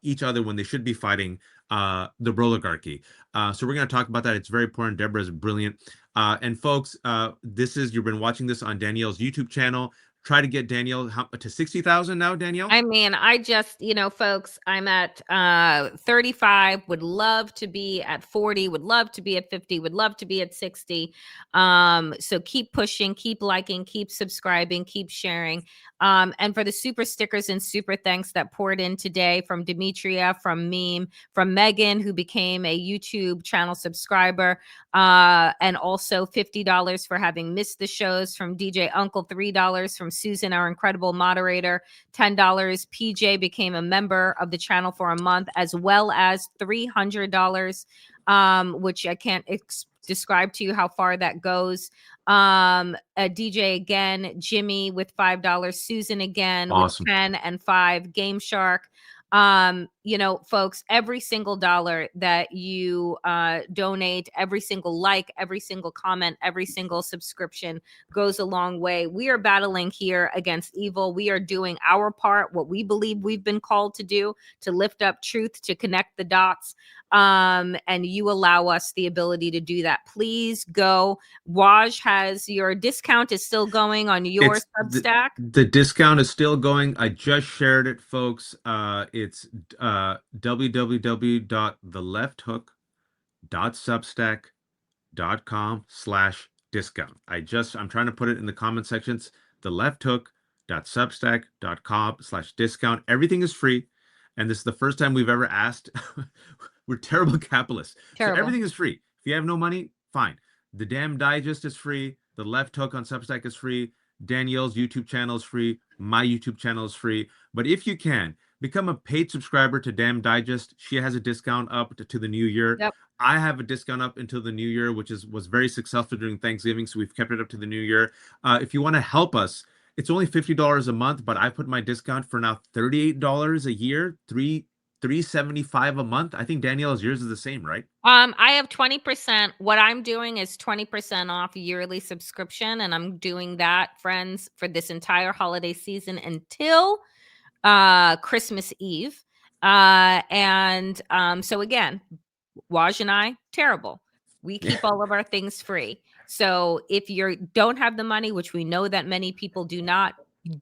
each other when they should be fighting the oligarchy. So we're going to talk about that. It's very important. Deborah is brilliant. And folks, you've been watching this on Danielle's YouTube channel. Try to get Danielle to 60,000 now, Danielle. I mean, I just, folks, I'm at 35, would love to be at 40, would love to be at 50, would love to be at 60. So keep pushing, keep liking, keep subscribing, keep sharing. And for the super stickers and super thanks that poured in today from Demetria, from Meme, from Megan, who became a YouTube channel subscriber, and also $50 for having missed the shows, from DJ Uncle, $3 from Susan, our incredible moderator, $10. PJ became a member of the channel for a month, as well as $300, which I can't describe to you how far that goes. A DJ again, Jimmy with $5, Susan again Awesome. with 10 and 5, Game Shark, you know, folks, every single dollar that you donate, every single like, every single comment, every single subscription goes a long way. We are battling here against evil. We are doing our part, what we believe we've been called to do, to lift up truth, to connect the dots. And you allow us the ability to do that. Please go. Waj has your discount is still going on your It's Substack. the discount is still going. I just shared it, folks. It's www.thelefthook.substack.com/discount. I'm trying to put it in the comment sections. Thelefthook.substack.com/discount. Everything is free, and this is the first time we've ever asked. We're terrible capitalists. So Terrible. everything is free. If you have no money, fine. The Damn Digest is free. The Left Hook on Substack is free. Danielle's YouTube channel is free. My YouTube channel is free. But if you can, become a paid subscriber to Damn Digest. She has a discount up to the new year. Yep. I have a discount up until the new year, which was very successful during Thanksgiving, so we've kept it up to the new year. If you want to help us, it's only $50 a month, but I put my discount for now $38 a year, $375 a month. I think Danielle's yours is the same, right? I have 20%. What I'm doing is 20% off yearly subscription, and I'm doing that, friends, for this entire holiday season until Christmas Eve. So again, Waj and I, terrible. We keep all of our things free. So if you don't have the money, which we know that many people do not,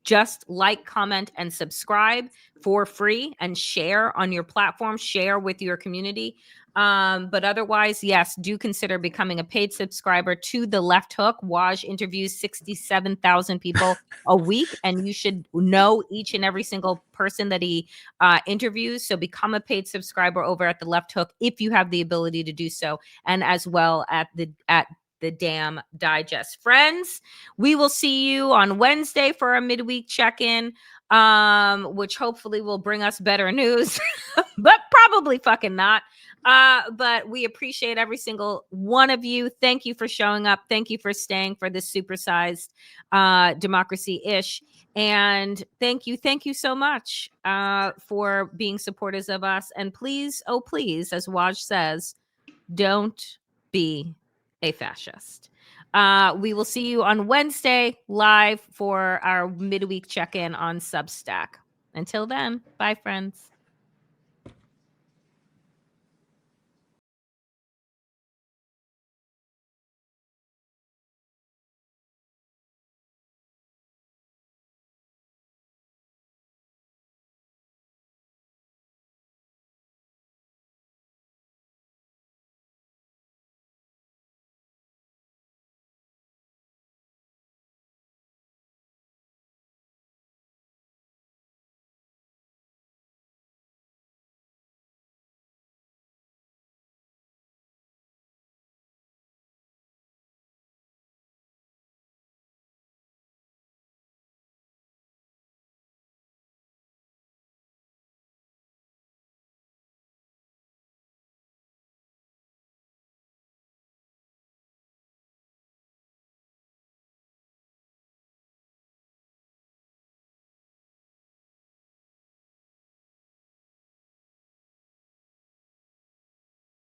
just like, comment, and subscribe for free and share on your platform, share with your community. But otherwise, yes, do consider becoming a paid subscriber to The Left Hook. Waj interviews 67,000 people a week, and you should know each and every single person that he interviews. So become a paid subscriber over at The Left Hook if you have the ability to do so, and as well at the Damn Digest. Friends, we will see you on Wednesday for our midweek check-in, which hopefully will bring us better news, but probably fucking not. But we appreciate every single one of you. Thank you for showing up. Thank you for staying for this supersized democracy-ish. And thank you so much for being supporters of us. And please, oh please, as Waj says, don't be a fascist. We will see you on Wednesday live for our midweek check-in on Substack. Until then, bye, friends.